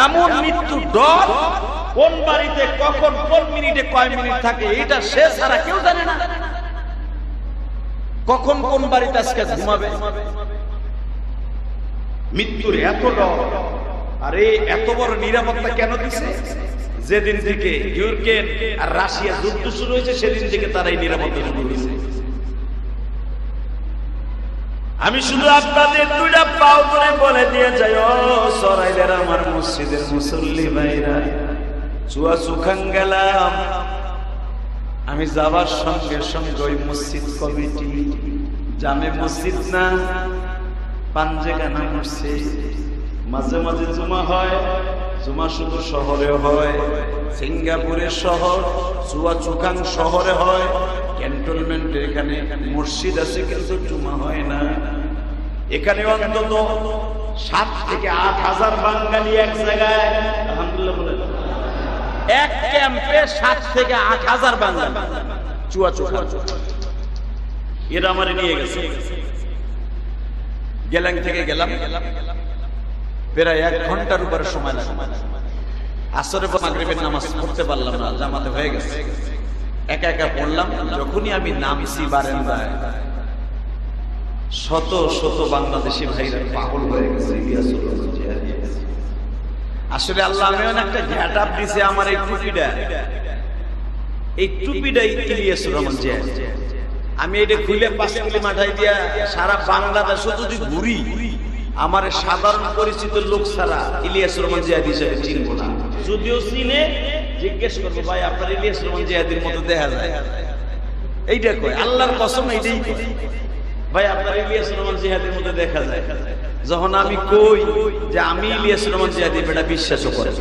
এমন মৃত্যুর ডর কোন বাড়িতে কখন কোন মিনিটে কয় মিনিট থাকে এটা সে ছাড়া কেউ জানে না। কখন কোন বাড়িতে আজকে ঘুমাবে, মৃত্যুর এত ডর। আরে এত বড় নিরাপত্তা কেন দিছে? যেদিন থেকে ইউক্রেন আর রাশিয়া যুদ্ধ শুরু হয়েছে সেদিন থেকে তারা এই নিরাপত্তা শুরু হয়েছে। আমি শুধু আপনাদের দুইটা পাও ধরে বলে দিয়ে যাই, ও সরাইলের আমার মসজিদের মুসল্লি ভাইরা, চুয়াচু খান গেলাম। আমি যাবার সঙ্গে সঙ্গে ওই মসজিদ কমিটি, জামে মসজিদ না পাঞ্জেগানা মসজিদ, মাঝে মাঝে জুমা হয়, জুমা শুধু শহরে হয়, সিঙ্গাপুরের শহর চুয়াচুখাং শহরে হয়, ক্যান্টনমেন্টে এখানে মসজিদ আছে কিন্তু জুমা হয় না। এখানে অন্তত 7 থেকে 8,000 বাঙালি এক জায়গায়, আলহামদুলিল্লাহ বলেন, এক ক্যাম্পে 7 থেকে 8,000 বাঙালি চুয়াচুখাং। এরা আমারে নিয়ে গেছে, গেলাং থেকে গেলাম, প্রায় 1 ঘন্টার উপরে সময় লাগে। আসরের পর মাগরিবের নামাজ পড়তে পারলাম না, জামাতে হয়ে গেছে, একা একা পড়লাম। যখনই আমি নামছি বারান্দায়, শত শত বাংলাদেশি ভাইরা পাগল হয়ে গেছে। আসলে আল্লাহ আমি একটা ঘ্যাট আপ দিছে আমার এই টুপিটাই ইলিয়াসুর রহমান জিয়া। আমি এটা খুলে 5 কিলো মাথায় দিয়া সারা বাংলাদেশে যদি ঘুরি, আমার সাধারণ পরিচিত লোক ছাড়া ইলিয়াসুর রহমান জিয়াদি হিসেবে চিনবো না। যদিও চিনে জিজ্ঞেস করবো, ভাই আপনার ইলিয়াসুর রহমান জিয়াদির মতো দেখা যায়, এইটা কয়, আল্লাহর কসম এইটাই কয়, ভাই আপনার ইলিয়াসুর রহমান জিয়াদির মতো দেখা যায়। যখন আমি কই যে আমি ইলিয়াসুর রহমান জিয়াদি, বেটা বিশ্বাসও করে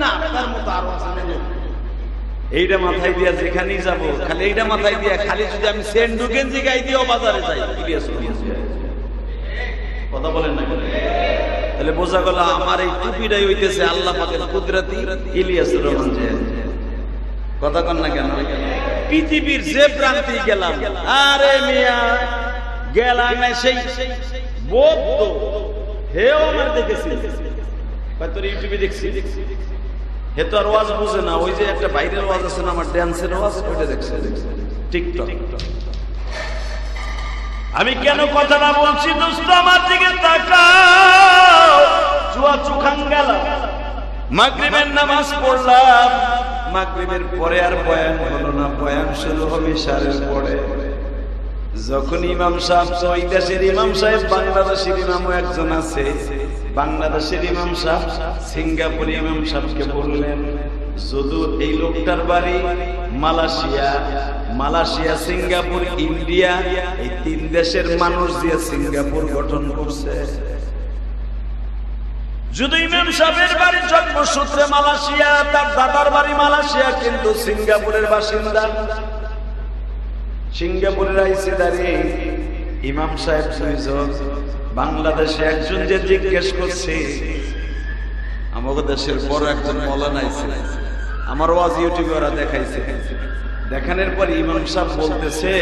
না, আপনার মতো আরো আছে। এইটা মাথায় দিয়া যেখানেই যাবো খালি এইটা মাথায় দিয়া, খালি যদি আমি সেন্ডু গেঞ্জি গাই দিয়েও বাজারে যাই, ইলিয়াসুর রহমান জিয়াদি। কথা বলেন না? তাহলে বোঝা গেল আমার এই টুপিটাই হইতেছে আল্লাহ পাকের কুদরতি ইলিয়াসুর রহমান জিয়াদি। কথা কন না কেন? পৃথিবীর যে প্রান্তে গেলাম, আরে মিয়া গেলাম সেই বৌদ্ধ হেও আমার দেখেছি, তোর ইউটিউবে দেখছি, হে তো আর ওয়াজ বুঝে না, ওই যে একটা বাইরের ওয়াজ আছে না আমার ড্যান্সের ওয়াজ, ওইটা দেখছে টিকটক। আমি কেন কথাটা বলছি দোস্ত, আমার দিকে তাকাও। জুয়া চুখান গেল, মাগরিবের নামাজ পড়লাম, মাগরিবের পরে আর বয়ান হলো না, বয়ান শুরু হবে ইশারের পরে। যখন ইমাম সাহেব, ওই দেশের ইমাম সাহেব বাংলাদেশের ইমামও একজন আছে, বাংলাদেশের ইমাম সাহেব সিঙ্গাপুর ইমাম সাহেবকে বললেন, যদি এই লোকটার বাড়ি মালয়েশিয়া, সিঙ্গাপুর, ইন্ডিয়া, এই 3 দেশের মানুষ দিয়ে সিঙ্গাপুর গঠন করছে। যদি ইমাম সাহেবের বাড়ি জন্মসূত্রে মালয়েশিয়া, তার দাদার বাড়ি মালয়েশিয়া, কিন্তু সিঙ্গাপুরের বাসিন্দা, সিঙ্গাপুরের আইসিদারি ইমাম সাহেব দুইজন। বাংলাদেশে একজন যে জিজ্ঞেস করছে, আমাদের দেশের বড় একজন মৌলানা আইছে, আমার ওয়াজ ইউটিউবে ওরা দেখাইছে, দেখানোর পর ইমাম সাহেব বলতেছে,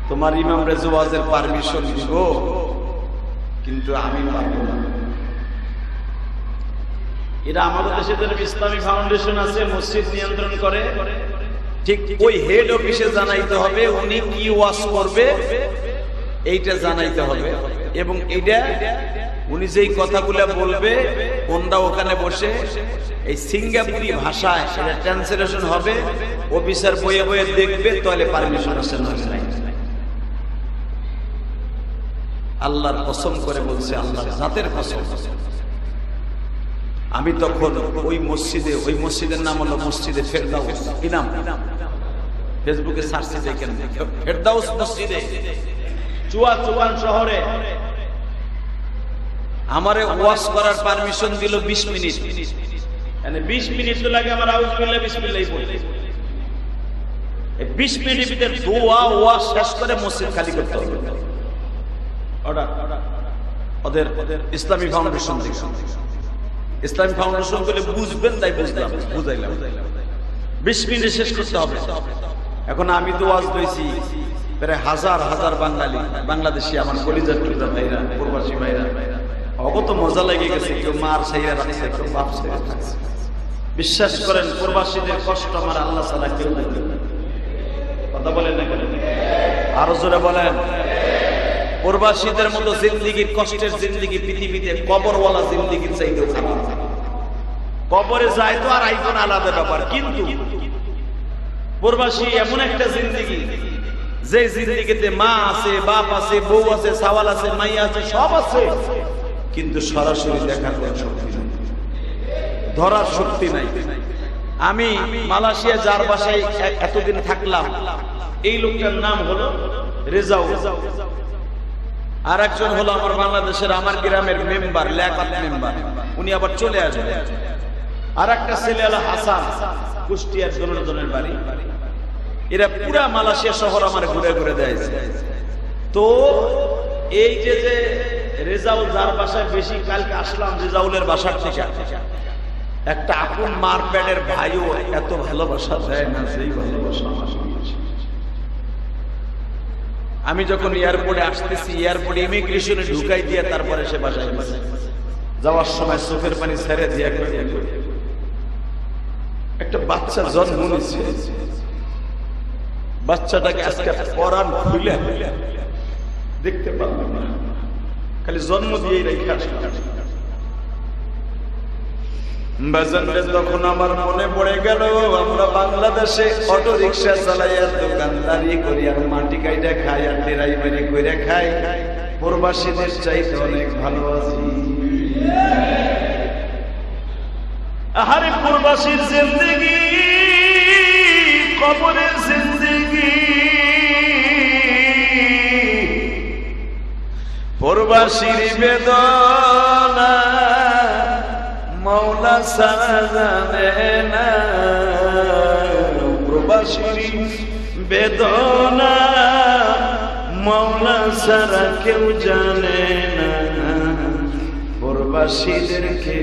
তোমার ইমাম রেজু ওয়াজের পারমিশন দিব, কিন্তু আমি পারবো না। এরা আমাদের দেশে ইসলামী ফাউন্ডেশন আছে, মসজিদ নিয়ন্ত্রণ করে, ঠিক ওই হেড অফিসে জানাইতে হবে উনি কি ওয়াজ করবে, এইটা জানাইতে হবে, এবং এইটা উনি যেই কথাগুলো বলবে কোনটা ওখানে বসে এই সিঙ্গাপুরি ভাষায় এটা ট্রান্সলেশন হবে, অফিসার বইয়ে বইয়ে দেখবে, তাহলে পারমিশন আছে না নাই। আল্লাহর কসম করে বলছে, আল্লাহর জাতের কসম, আমি তখন ওই মসজিদের নাম হলো মসজিদে ফেরদাউস। কি নাম? ফেসবুকে সার্চ দেখেন, ফেরদাউস মসজিদে চুয়াচুয়ান শহরে আমারে ওয়াজ করার পারমিশন দিল 20 মিনিট। মানে 20 মিনিট তো লাগে আমার আউযুবিল্লাহ বিসমিল্লাহ বলতে। এই 20 মিনিটের ভিতরে দোয়া ওয়াজ শেষ করে মসজিদ খালি করতে হবে। ওদের ইসলামী ফাউন্ডেশন থেকে, ইসলামী ফাউন্ডেশন বলে বুঝবেন, তাই বুঝাইলাম 20 মিনিটে শেষ করতে হবে। এখন আমি তো ওয়াজ দিয়েছি প্রায় হাজার হাজার বাঙালি, বাংলাদেশি, আমার কলিজার টুকরা ভাইরা, প্রবাসী ভাইরা, অগত মজা লেগে গেছে, কেউ মার ছাইরা রাখছে, কেউ বাপ ছাইরা রাখছে। বিশ্বাস করেন প্রবাসীদের কষ্ট আমার আল্লাহ ছাড়া কেউ দেখবে না। কথা বলেন না কেন? আরো জোরে বলেন। প্রবাসীদের মতো জিন্দেগির কষ্টের জিন্দেগি পৃথিবীতে কবরওয়ালা জিন্দেগির চাইতেও খারাপ। কবরে যায় তো আর আইফোন আলাদা ব্যাপার, কিন্তু প্রবাসী এমন একটা জিন্দেগি, যে জিন্দেগিতে মা আছে, বাপ আছে, বউ আছে, সাওয়াল আছে, মাইয়া আছে, সব আছে, কিন্তু সরাসরি দেখার কোনো শক্তি নাই, ধরার শক্তি নাই। আমি মালয়েশিয়া যার বাসায় এতদিন থাকলাম, এই লোকটার নাম হলো রেজাউল, আর একজন হলো আমার বাংলাদেশের আমার গ্রামের মেম্বার, লেখাত মেম্বার, উনি আবার চলে আসবে। আর একটা ছেলে হলো হাসান, কুষ্টিয়ার জনের বাড়ি। এরা পুরা মালয়েশিয়া শহর আমার ঘুরে ঘুরে দেয়। তো এই যে রেজাউল যার বাসায় বেশি, কালকে আসলাম রেজাউলের বাসার থেকে, একটা আপন মার প্যাডের ভাইও এত ভালোবাসা দেয় না, সেই ভালোবাসা। আমি যখন এয়ারপোর্টে আসতেছি, এয়ারপোর্টে ইমিগ্রেশনে ঢুকাই দিয়ে তারপরে সে বাসায় যাওয়ার সময় চোখের পানি ছেড়ে দিয়ে একটা বাচ্চা জন্ম নিয়েছে, বাচ্চাটাকে আজকে পরাণ খুলে দেখতে পারলাম না, খালি জন্ম দিয়েই রেখে আসলাম। তখন আমার মনে পড়ে গেল, আমরা বাংলাদেশে অটো রিক্সা চালাই আর দোকানদারি করি আর মাটি কাইটা খাই আর ড্রাইভারি করে খাই, প্রবাসীদের চাইতে অনেক ভালো আছি। আরে প্রবাসীর জিন্দেগি, কবরের জিন্দেগি, প্রবাসীর বেদনা মৌলা সারা জানে না, প্রবাসীর বেদনা মৌলা সারা কেউ জানে না। প্রবাসীদেরকে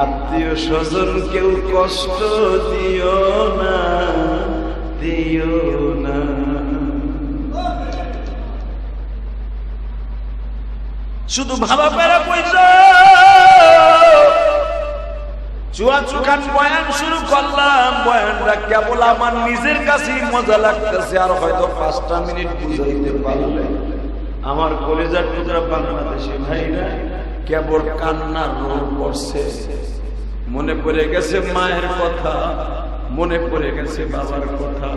আত্মীয় স্বজন কেউ কষ্ট দিও না, দিও না। শুধু ভালো করে কইছ চুয়া চুকান বয়ান শুরু করলাম, বয়ানটা কেবল আমার নিজের কাছেই মজা লাগতেছে, আর হয়তো 5টা মিনিট বুঝাইতে পারলে আমার কলেজার টুকরা বাংলাদেশি ভাইরা কেবল কান্নার রোল করছে। মনে পড়ে গেছে মায়ের কথা, মনে পড়ে গেছে বাবার কথা।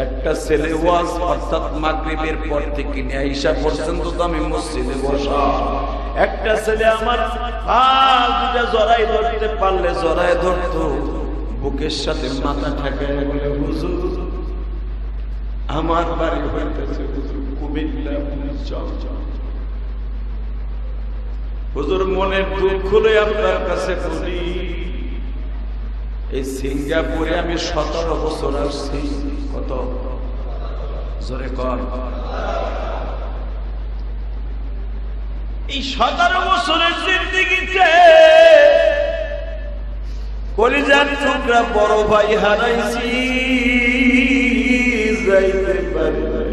একটা ছেলে ওয়াজ অর্থাৎ মাগরিবের পর থেকে নিয়ে ঈশা পর্যন্ত তো আমি মসজিদে বসা, একটা ছেলে আমার দুটা জড়াই ধরতে পারলে জড়াই ধরতো, বুকের সাথে মাথা ঠেকায় বলে হুজুর আমার বাড়ি হইতেছে কুমিল্লা, হুজুর মনের দুঃখ লই আপনার কাছে বলি, এই সিঙ্গাপুরে আমি 17 বছর আসছি। কত জোরে কর? এই 17 বছরের জিন্দেগিতে কলিজার টুকরা বড় ভাই হারাইছি, যাইতে পারি নাই।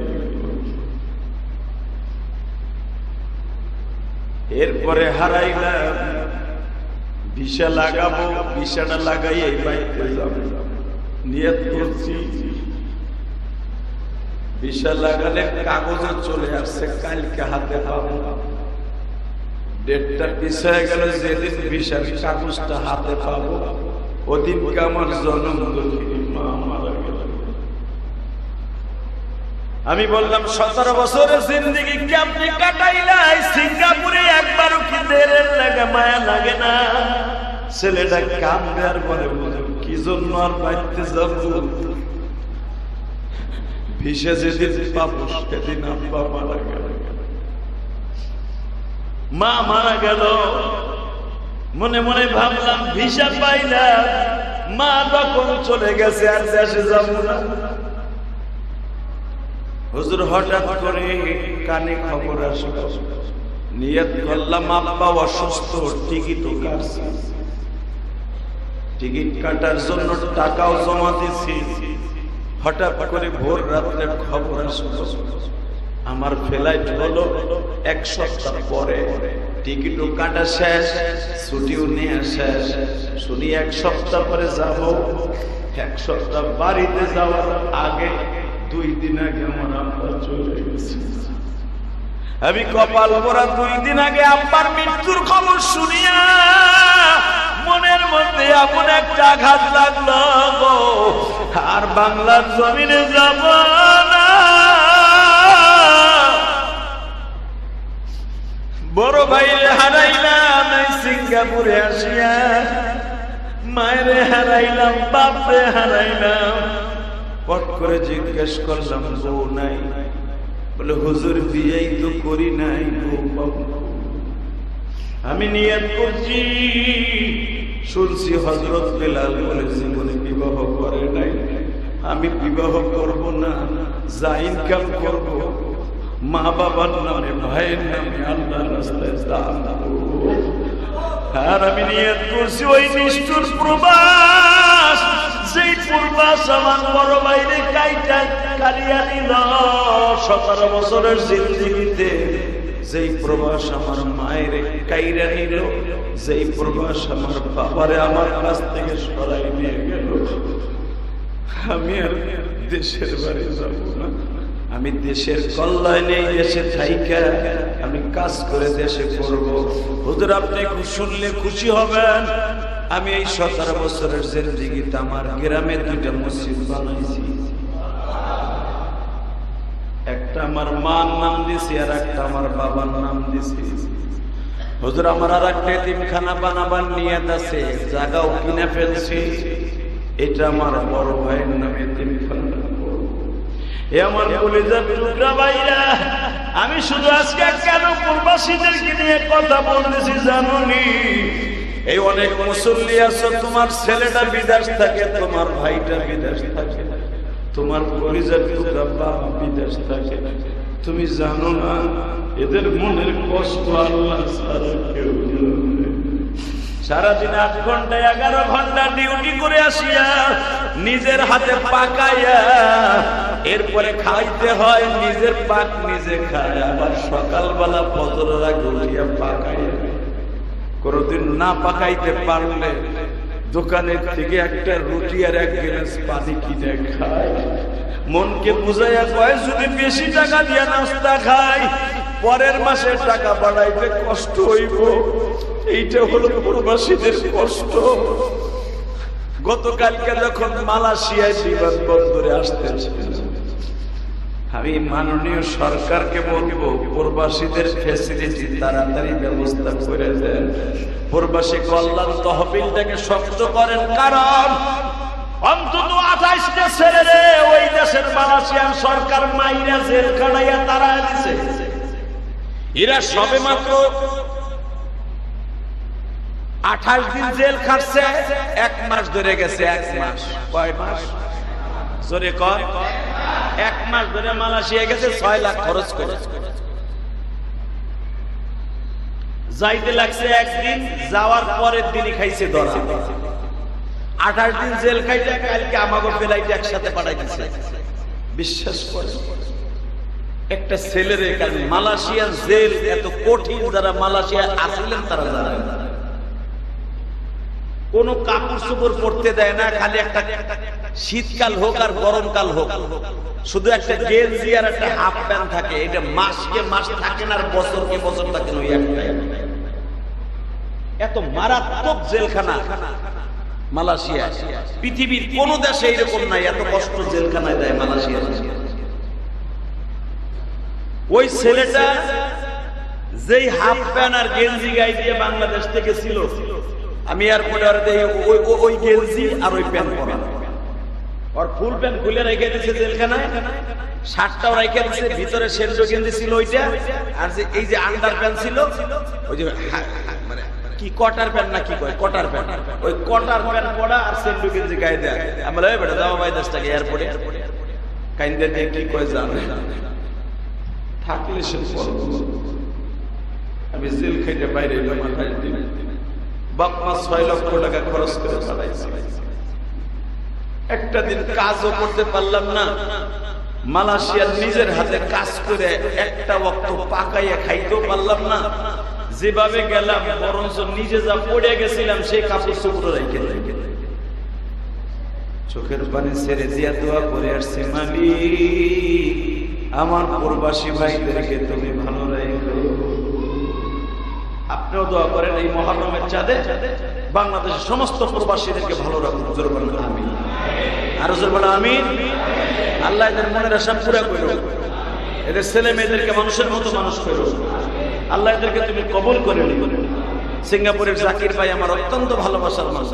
এরপরে হারাইলাম, ভিসা লাগাবো, ভিসাটা লাগাই এই বাইতে যাবো নিয়ত করছি। ভিসা লাগালে কাগজে চলে আসছে, কালকে হাতে পাবো। ডেটটা পিছিয়ে গেল, যেদিন ভিসার কাগজটা হাতে পাবো ওদিনকে আমার জন্মদিন, মা মারা গেল। আমি বললাম 17 বছরের জিন্দেগি কি আপনি কাটাইলাই সিঙ্গাপুরে, একবারও কি দেরের লাগে মায়া লাগে না? ছেলেটা কাম দেওয়ার পরে কি জন্য আর বাইতে যাব, ভিসা যেদিন পাবো সেদিন আব্বা মারা গেল, মা মারা গেল। মনে মনে ভাবলাম ভিসা পাইলাম, মা তখন চলে গেছে, আর দেশে যাব না। হুজুর হঠাৎ করে কানে খবর আসলো, নিয়ত করলাম আব্বা অসুস্থ, টিকিটও কাটছি, টিকিট কাটার জন্য টাকাও জমা দিছি। হঠাৎ করে ভোর রাত্রে খবর আসলো আমার ফ্লাইট হলো 1 সপ্তাহ পরে, টিকিটও কাটা শেষ, ছুটিও নিয়ে শেষ। শুনি 1 সপ্তাহ পরে যাব, 1 সপ্তাহ বাড়িতে যাওয়ার আগে 2 দিন আগে আমার আব্বা চলে গেছে। আমি কপাল পরা 2 দিন আগে আব্বার মৃত্যুর খবর শুনিয়া মনের মধ্যে এমন একটা আঘাত লাগলো, আর বাংলার জমিনে যাব না। বড় ভাইরে হারাইলাম এই সিঙ্গাপুরে আসিয়া, মায়েরে হারাইলাম, বাপরে হারাইলাম। পট করে জিজ্ঞেস করলাম বউ নাই? বলে হুজুর বিয়েই তো করি নাই, বউ পাবো। আমি নিয়ত করছি, শুনছি হযরত বেলাল বলে জীবনে বিবাহ করে নাই, আমি বিবাহ করব না, যা ইনকাম করব মা বাবার নামে, ভাইয়ের নামে আল্লাহর রাস্তায় দান করব। আর আমি নিয়ত করছি ওই নিষ্ঠুর প্রবাস, যেই প্রবাস আমার বড় ভাইরে কাইটা কালিয়া নিল 17 বছরের জিন্দেগিতে, যেই প্রবাস আমার মায়ের কাইরা নিল, যেই প্রবাস আমার বাবারে আমার কাছ থেকে সরাই নিয়ে গেল। আমি আর দেশের বাড়ি যাব না, আমি দেশের কল্যাণে দেশে থাইকা আমি কাজ করে দেশে করব। হুজুর আপনি শুনলে খুশি হবেন, আমি এই 17 বছরের জিন্দেগিতে আমার গ্রামে 2টা মসজিদ বানাইছি। একটা আমার মার নাম দিছি, আর একটা আমার বাবার নাম দিছি। হুজুর আমার আর একটা এতিমখানা বানাবার নিয়ত আছে, জায়গাও কিনে ফেলছি, এটা আমার বড় ভাইয়ের নামে এতিমখানা। এ আমার কলিজার টুকরা ভাইরা, আমি শুধু আজকে কেন প্রবাসীদেরকে নিয়ে কথা বলতেছি জানুনি? এই অনেক মুসল্লি আছো, তোমার ছেলেটা বিদেশ থাকে, তোমার ভাইটা বিদেশ থাকে, তোমার কলিজার টুকরা বাবা বিদেশ থাকে, তুমি জানো না এদের মনের কষ্ট আল্লাহ ছাড়া কেউ জানে। সারাদিন 8 ঘন্টা 11 ঘন্টা ডিউটি করে আসিয়া নিজের হাতে পাকাইয়া এরপরে খাইতে হয় নিজের পাক নিজে খায়, আবার সকালবেলা ফজরের আগে উঠিয়া পাকাই। কোনদিন না পাকাইতে পারলে দোকানের থেকে একটা রুটি আর এক গ্লাস পানি কিনে খায়। মনকে বুঝাইয়া কয় যদি বেশি টাকা দিয়ে নাস্তা খাই পরের মাসে টাকা বাড়াইতে কষ্ট হইব। এইটা হলো প্রবাসীদের কষ্ট। গতকালকে যখন মালয়েশিয়ায় বিমানবন্দরে আসতেছে, আমি মাননীয় সরকারকে বলবো প্রবাসীদের ফ্যাসিলিটি তাড়াতাড়ি ব্যবস্থা করে দেন, প্রবাসী কল্যাণ তহবিলটাকে শক্ত করেন। কারণ অন্তত 28টা ছেলেরে ওই দেশের মালয়েশিয়ার সরকার মাইরা জেল খাটাইয়া তারা দিছে। এরা সবে মাত্র 28 দিন জেল খাটছে, 1 মাস ধরে গেছে। 1 মাস, কয় মাস জোরে কর? 1 মাস ধরে মালয়েশিয়া গেছে, 6 লাখ খরচ করে। যাইতে লাগছে একদিন, যাওয়ার পরের দিনই খাইছে ধরা। 28 দিন জেল খাইতে কালকে আমাকে ফ্লাইটে একসাথে পাঠাই দিচ্ছে। বিশ্বাস করে একটা ছেলের, কারণ মালয়েশিয়ার জেল এত কঠিন, যারা মালয়েশিয়া আসলেন তারা জানেন। কোন কাপড় চোপড় পরতে দেয় না, খালি একটা শীতকাল হোক আর গরমকাল হোক শুধু একটা গেঞ্জি আর একটা হাফ প্যান্ট থাকে। এটা মাসকে মাস থাকে না আর বছরকে বছর থাকে না। ওই একটাই এত মারাত্মক জেলখানা মালয়েশিয়া। পৃথিবীর কোন দেশে এরকম নাই, এত কষ্ট জেলখানায় দেয় মালয়েশিয়া। ওই ছেলেটা যেই হাফ প্যান্ট আর গেঞ্জি গায়ে দিয়ে বাংলাদেশ থেকে ছিল, আমি এয়ারপোর্টে ওই গেঞ্জি আর ওই প্যান্ট পরা, আর ফুল প্যান্ট খুলে রেখে দিয়েছে জেলখানায়, শার্টটাও রেখে দিয়েছে, ভিতরে সেন্ডো গেঞ্জি ছিল ওইটা, আর যে এই যে আন্ডার প্যান্ট ছিল ওই যে মানে কি কটার প্যান্ট না কি কয় কটার প্যান্ট, ওই কটার প্যান্ট পরা আর সেন্ডো গেঞ্জি গায়ে দেয়। আমরা ওই বেটা যাও ভাই 10 টাকা এয়ারপোর্টে কাইন্দে দিয়ে কি কয় জানে থাকলে সে আমি জেল খাইতে বাইরে মাথায় দিই। বাপ মা 6 লক্ষ টাকা খরচ করে পাঠাইছে, একটা দিন কাজও করতে পারলাম না। মালয়েশিয়ার নিজের হাতে কাজ করে একটা ওয়াক্ত পাকাইয়া খাইতেও পারলাম না। যেভাবে গেলাম বরঞ্চ নিজে যা পড়ে গেছিলাম সেই কাপড় চোপড় রেখে চোখের পানি ছেড়ে দিয়া দোয়া করে আসছি, মালিক আমার প্রবাসী ভাইদেরকে তুমি ভালো রেখো। আপনিও দোয়া করেন এই মুহররমের চাঁদে বাংলাদেশের সমস্ত প্রবাসীদেরকে ভালো রাখুন। জোরে বলেন আমিন, আরো জোরে বলেন আমিন। আল্লাহ এদের মনের আশা পুরা করো, এদের ছেলে মেয়েদেরকে মানুষের মতো মানুষ করো। আল্লাহ এদেরকে তুমি কবুল করে নিও। সিঙ্গাপুরের জাকির ভাই আমার অত্যন্ত ভালোবাসার মানুষ,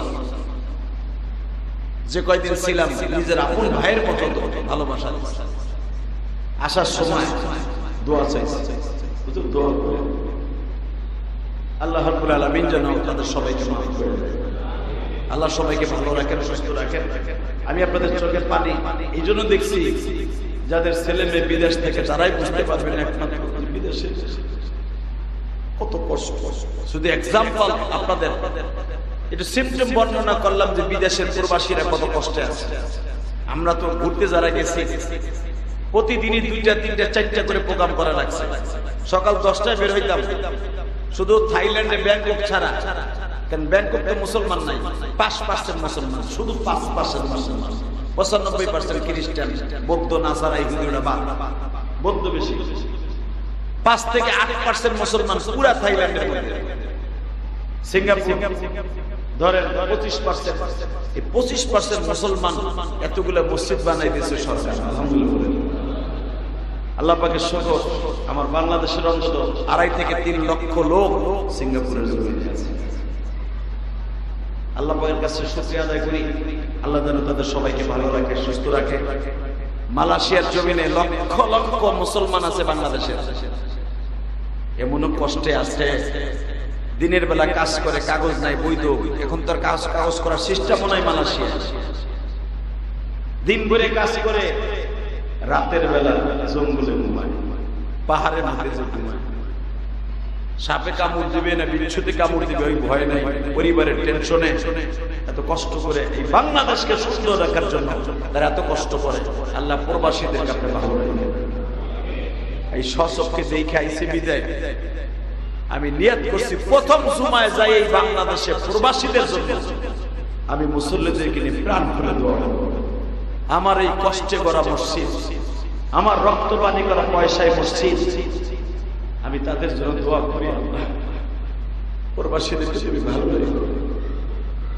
যে কয়দিন ছিলাম নিজের আপন ভাইয়ের মতো ভালোবাসা। আসার সময় দোয়া চাইছে, দোয়া করে আল্লাহ রাব্বুল আলামিন যেন তাদের সবাইকে মাফ করে দেন। আল্লাহ সবাইকে ভালো রাখেন, সুস্থ রাখেন। আমি আপনাদের চোখের পানি এই জন্য দেখছি, যাদের ছেলে মেয়ে বিদেশ থেকে, তারাই বুঝতে পারবেন একমাত্র বিদেশে কত কষ্ট। শুধু এক্সাম্পল আপনাদের একটু সিম্পটম বর্ণনা করলাম যে বিদেশের প্রবাসীরা কত কষ্টে আছে। আমরা তো ঘুরতে যারা গেছি প্রতিদিনই 2টা 3টা 4টা করে প্রোগ্রাম করা লাগছে। সকাল 10টায় বের হইতাম, শুধু থাইল্যান্ডে ব্যাংকক ছাড়া, কারণ ব্যাংকক তো মুসলমান নাই, 5% মুসলমান, শুধু 5% মুসলমান, 95% খ্রিস্টান, বৌদ্ধ, নাসারা, ইহুদিরা বাদ, বৌদ্ধ বেশি। 5 থেকে 8% মুসলমান পুরা থাইল্যান্ডের মধ্যে। সিঙ্গাপুর ধরেন 25%, এই 25% মুসলমান এতগুলো মসজিদ বানাই দিয়েছে সরকার, আলহামদুলিল্লাহ। আল্লাহ পাকের শুকর, আমার বাংলাদেশের অন্তত 2.5 থেকে 3 লক্ষ লোক সিঙ্গাপুরের জমিনে আছে। আল্লাহ পাকের কাছে শুকরিয়া আদায় করি, আল্লাহ যেন তাদের সবাইকে ভালো রাখে, সুস্থ রাখে। মালয়েশিয়ার জমিনে লক্ষ লক্ষ মুসলমান আছে বাংলাদেশের, এমনও কষ্টে আছে, দিনের বেলা কাজ করে, কাগজ নাই, বৈধ। এখন তো আর কাগজ করার সিস্টেমও নাই মালয়েশিয়া। দিন ভরে কাজ করে, রাতের বেলা জঙ্গলে ঘুমায়, পাহাড়ের মধ্যে ঘুমায়। সাপে কামড় দিবে না বিচ্ছুতে কামড় দিবে ওই ভয় নাই, পরিবারের টেনশনে এত কষ্ট করে এই বাংলাদেশকে সুন্দর রাখার জন্য তারা এত কষ্ট করে। আল্লাহ প্রবাসীদের কাছে ভালো লাগে। এই সচক্ষে দেখে আইসি বিদায় আমি নিয়ত করছি প্রথম জুমায় যাই এই বাংলাদেশে প্রবাসীদের জন্য আমি মুসল্লিদেরকে নিয়ে প্রাণ খুলে দোয়া করব। আমার এই কষ্টে গড়া মসজিদ, আমার রক্ত পানি করা পয়সায় মসজিদ, আমি তাদের জন্য দোয়া করি। প্রবাসীদেরকে তুমি ভালো লাগে,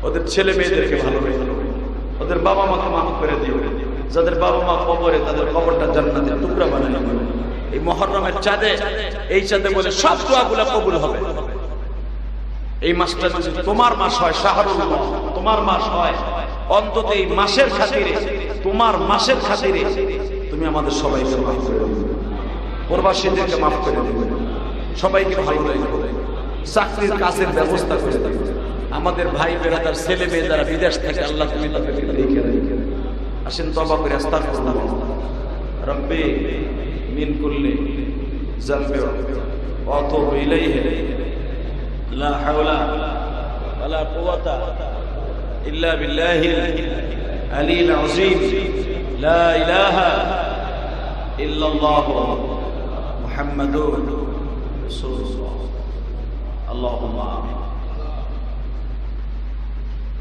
ওদের ছেলে মেয়েদেরকে ভালো লাগে, ওদের বাবা মাকে মাফ করে দিও। যাদের বাবা মা কবরে তাদের কবরটা জান্নাতের টুকরা বানাই দিও। এই মুহররমের চাঁদে, এই চাঁদে বলে সব দোয়াগুলো কবুল হবে। এই মাসটা যদি তোমার মাস হয়, শাহরুল্লাহ তোমার মাস হয়, অন্তত এই মাসের খাতিরে, তোমার মাসের খাতিরে তুমি আমাদের সবাইকে মাফ করে দিও, প্রবাসীদেরকে মাফ করে দিও, সবাইকে ভালো রাখো, চাকরির কাজের ব্যবস্থা করে দিও। আমাদের ভাই বেরাদার ছেলে মেয়ে যারা বিদেশ থেকে, আল্লাহ তুমি তাদেরকে দেখে রাখো। আসেন তওবা করে আস্তাগফিরুল্লাহ রব্বি মিন কুল্লি যামবি ওয়া আতুবু ইলাইহি লা হাওলা ওয়ালা কুওয়াতা ইল্লা বিল্লাহিল আলিয়্যিল আযীম লা ইলাহা ইল্লাল্লাহু মুহাম্মাদুর রাসূলুল্লাহ। আল্লাহুম্মা আমিন।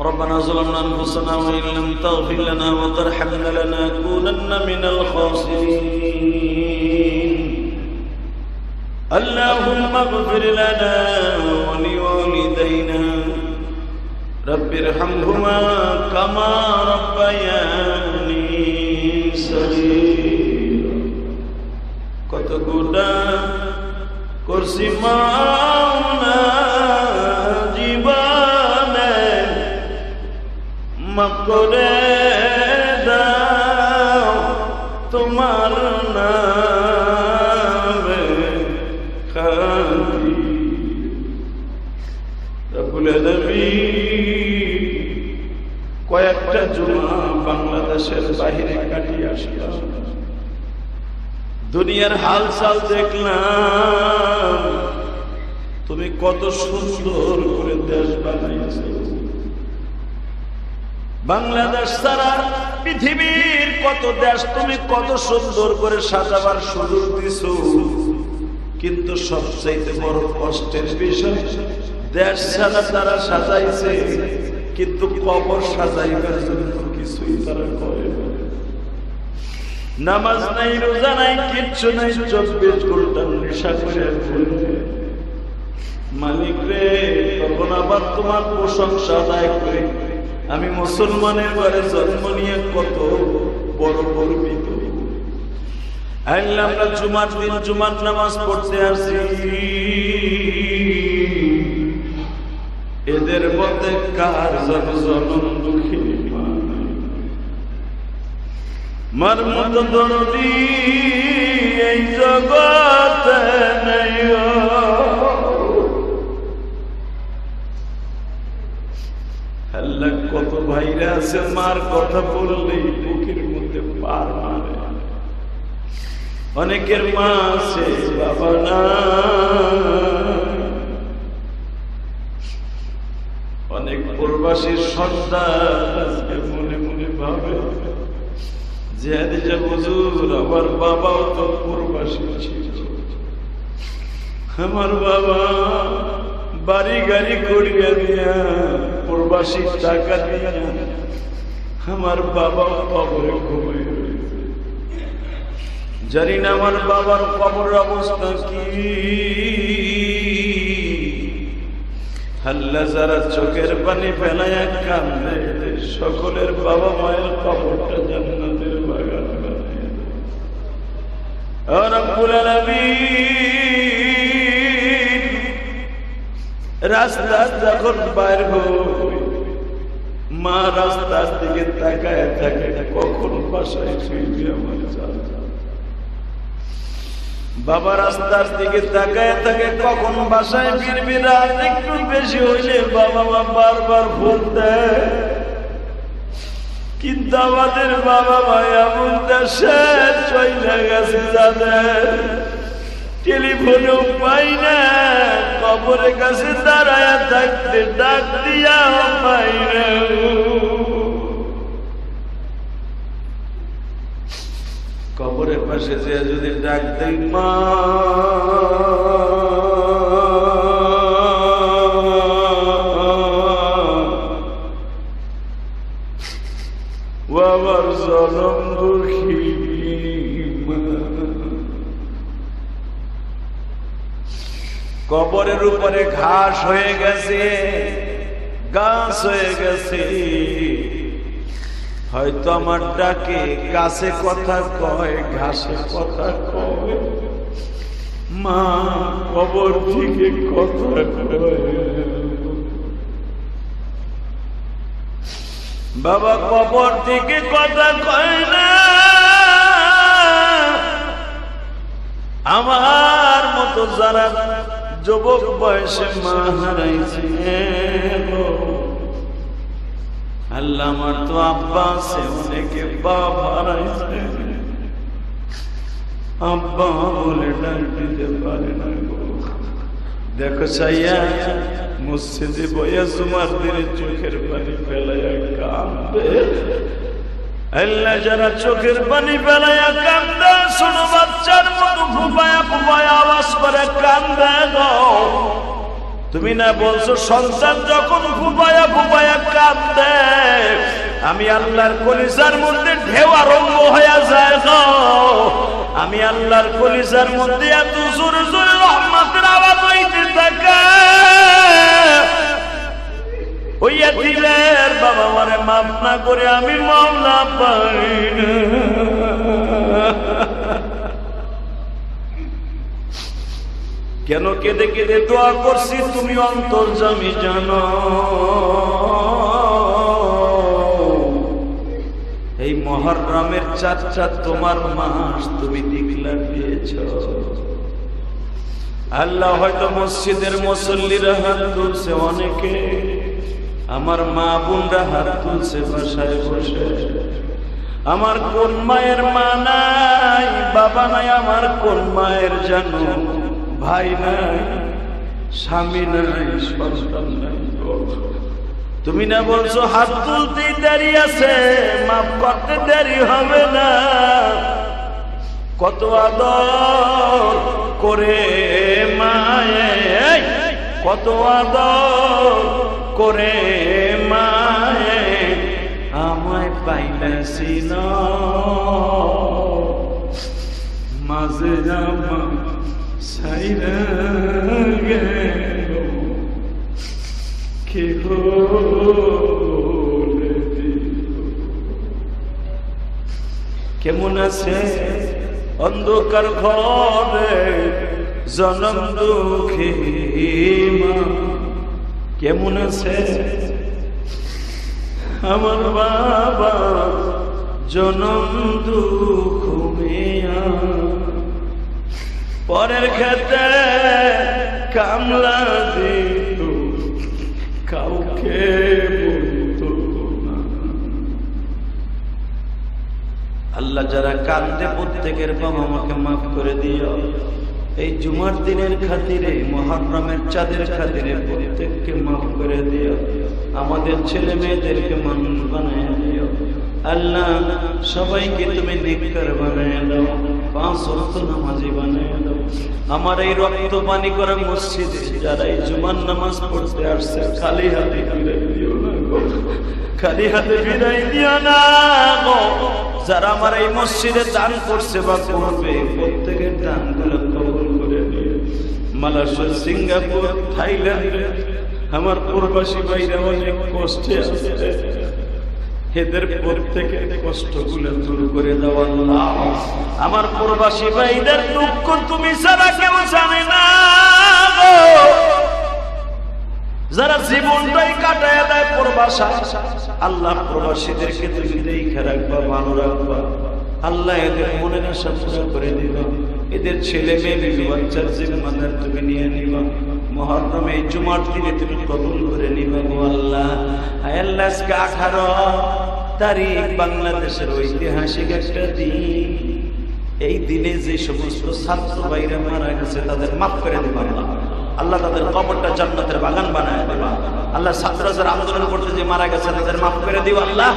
ربنا ظلمنا أنفسنا وإن لم تغفر لنا وترحمنا لنكونن من الخاسرين. اللهم اغفر لنا ولوالدينا رب ارحمهما كما ربياني صغيرا. কত গুনাহ করছি মাওলা মাফ করে দাও তোমার নামে খাতি রব্বুল আলামিন। কয়েকটা জুমা বাংলাদেশের বাইরে কাটিয়ে আসলাম, দুনিয়ার হালচাল দেখলাম, তুমি কত সুন্দর করে দেশ বানাইছো। বাংলাদেশ ছাড়া পৃথিবীর কত দেশ তুমি কত সুন্দর করে সাজাবার সুযোগ দিছো, কিন্তু সবচাইতে বড় কষ্টের বিষয় দেশ ছাড়া তারা সাজাইছে, কিন্তু কবর সাজাইবার জন্য কিছুই তারা করে না। নামাজ নাই, রোজা নাই, কিচ্ছু নাই, 24 ঘন্টা নেশা করে ফেলবে। মালিক রে, তখন আবার তোমার প্রশংসা আদায় করে আমি মুসলমানের ঘরে জন্ম নিয়ে কত বড় গর্বিত। আল্লাহ, আমরা জুমার দিন জুমার নামাজ পড়তে আসি, এদের মধ্যে কার জনম দুঃখী মার মতো দরদি এই জগতে নেই। আল্লাহ, কত ভাইরা আছে মার কথা বললেই বুকের মধ্যে পার মারে। অনেকের মা আছে, বাবা না। অনেক প্রবাসীর সন্তান আজকে মনে মনে ভাবে যে হুজুর আমার বাবাও তো প্রবাসী ছিল, আমার বাবা বাড়ি গাড়ি করিয়া দিয়া প্রবাসী টাকা দিয়া আমার বাবা কবরে ঘুমাই রয়েছে। জানি না আমার বাবার কবর অবস্থা কি। আল্লাহ, যারা চোখের পানি ফেলায় কান্দে, সকলের বাবা মায়ের কবরটা জান্নাতের বাগান বানায় দাও। রব্বুল আলামিন, রাস্তা যখন বাইর হই, মা রাস্তার দিকে তাকায় থাকে, কখন বাসায় ফিরবে আমার চাচা। বাবা রাস্তার দিকে তাকায় থাকে, কখন বাসায় ফিরবি। রাত একটু বেশি হইলে বাবা মা বারবার ফোন দেয়, কিন্তু আমাদের বাবা মা এমন দেশে চলে গেছে যাদের টেলিফোনেও পাই না, কবরের কাছে দাঁড়ায়া থাকতে ডাক দিয়া পাই না। কবরের পাশে যে যদি ডাক দেই মা, বাবার জনম দুঃখী কবরের উপরে ঘাস হয়ে গেছে, গাছ হয়ে গেছে। হয়তো আমার ডাকে গাছে কথা কয়, ঘাসে কথা কয়, মা কবর থেকে কথা কয়, বাবা কবর থেকে কথা কয় না। আমার মতো যারা যুবক বয়সে মা হারাইছে, আল্লাহ আমার তো আব্বা আছে, অনেকে বাপ হারাইছে, আব্বা বলে ডাক দিতে পারে না। দেখো চাইয়া মসজিদে বইয়া জুমার দিনে চোখের পানি ফেলাইয়া কাঁদে। আল্লাহ যারা চোখের পানি ফেলাইয়া কান্দে, ছোট বাচ্চার মতো ফুপায়া ফুপায়া আওয়াজ করে কান্দে গো। তুমি না বলছো সন্তান যখন ফুপায়া ফুপায়া কান্দে, আমি আল্লাহর কলিজার মধ্যে ঢেউ আরম্ভ হয়ে যায় গো। আমি আল্লাহর কলিজার মধ্যে এত জোরে জোরে রহমতের আওয়াজ হইতে থাকে। ওই এতিমের বাবা মানে মাফ না করে আমি মাওলা পাই না। কেন কেঁদে কেঁদে দোয়া করছি তুমি অন্তর্যামী জানো। এই মুহররমের 4 তোমার মাস, তুমি দিকলা দিয়েছ। আল্লাহ হয়তো মসজিদের মুসল্লিরা হাত তুলছে, অনেকে আমার মা বোনরা হাত তুলছে বাসায় বসে। আমার কোন মায়ের মা নাই, বাবা নাই, আমার কোন মায়ের জানো ভাই নাই, স্বামী নাই, সন্তান নাই। তুমি না বলছো হাত তুলতেই দেরি আছে, মাফ করতে দেরি হবে না। কত আদর করে মায়ে, কত আদর করে মায়ে আমায় পাইলাছি না। মাঝে জামা সাইরা গেল, কে কেমন আছে অন্ধকার ঘরে জনম দুঃখী মা, কেমন আছে আমার বাবা জনম দুঃখ মিয়া। পরের খেতে কামলা দিত, কাউকে বলতো না। আল্লাহ যারা কান্দে প্রত্যেকের বাবা মাকে মাফ করে দিও। এই জুমার দিনের খাতিরে, মুহররমের চাঁদের খাতিরে প্রত্যেককে মাফ করে দিও। আমাদের ছেলে মেয়েদেরকে মানুষ বানায় দিও। আল্লাহ সবাইকে তুমি নেককার বানায় দাও, 5 ওয়াক্ত নামাজি বানায় দাও। আমার এই রক্ত পানি করা মসজিদে যারা এই জুমার নামাজ পড়তে আসছে, খালি হাতে ফিরাই দিও না গো, খালি হাতে ফিরাই দিও না গো। যারা আমার এই মসজিদে দান করছে বা করবে, প্রত্যেকের দানগুলো কবুল করে নিও। মালয়েশিয়া, সিঙ্গাপুর, থাইল্যান্ড আমার প্রবাসী ভাইরা অনেক কষ্টে আছে, এদের প্রত্যেকের কষ্টগুলো দূর করে দাও আল্লাহ। আমার প্রবাসী ভাইদের দুঃখ তুমি ছাড়া কেউ জানে না গো। যারা জীবনটাই কাটায় দেয় প্রবাসায়, আল্লাহ প্রবাসীদেরকে তুমি দেখে রাখবা, ভালো রাখবা। আল্লাহ এদের মনের আশা পুরো করে দিবা। এদের ছেলে মেয়ে বিবি বাচ্চার জিম্মাদার তুমি নিয়ে নিবা। মুহররম এই জুমার দিনে তুমি কবুল করে নিবা গো আল্লাহ। হায় আল্লাহ, আজকে 18 তারিখ, বাংলাদেশের ঐতিহাসিক একটা দিন। এই দিনে যে সমস্ত ছাত্র ভাইরা মারা গেছে তাদের মাফ করে দেবা আল্লাহ। আল্লাহ তাদের কবরটা জান্নাতের বাগান বানায় দেবা আল্লাহ। ছাত্ররা যারা আন্দোলন করতে যে মারা গেছে তাদের মাফ করে দিও আল্লাহ।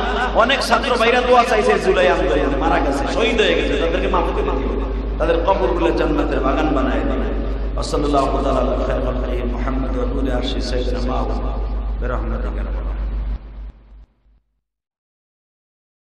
অনেক ছাত্র ভাইরা দোয়া চাইছে জুলাই আন্দোলনে মারা গেছে, শহীদ হয়ে গেছে, তাদেরকে মাফ করে দিও, তাদের কবরগুলো জান্নাতের বাগান বানায় দিও। সাল্লাল্লাহু তাআলা আলা খায়রিল খালকি মুহাম্মদ ওয়া আলিহি ওয়া সাহবিহি সাইয়্যিদিনা মুহাম্মদ বিরহমাতিকা।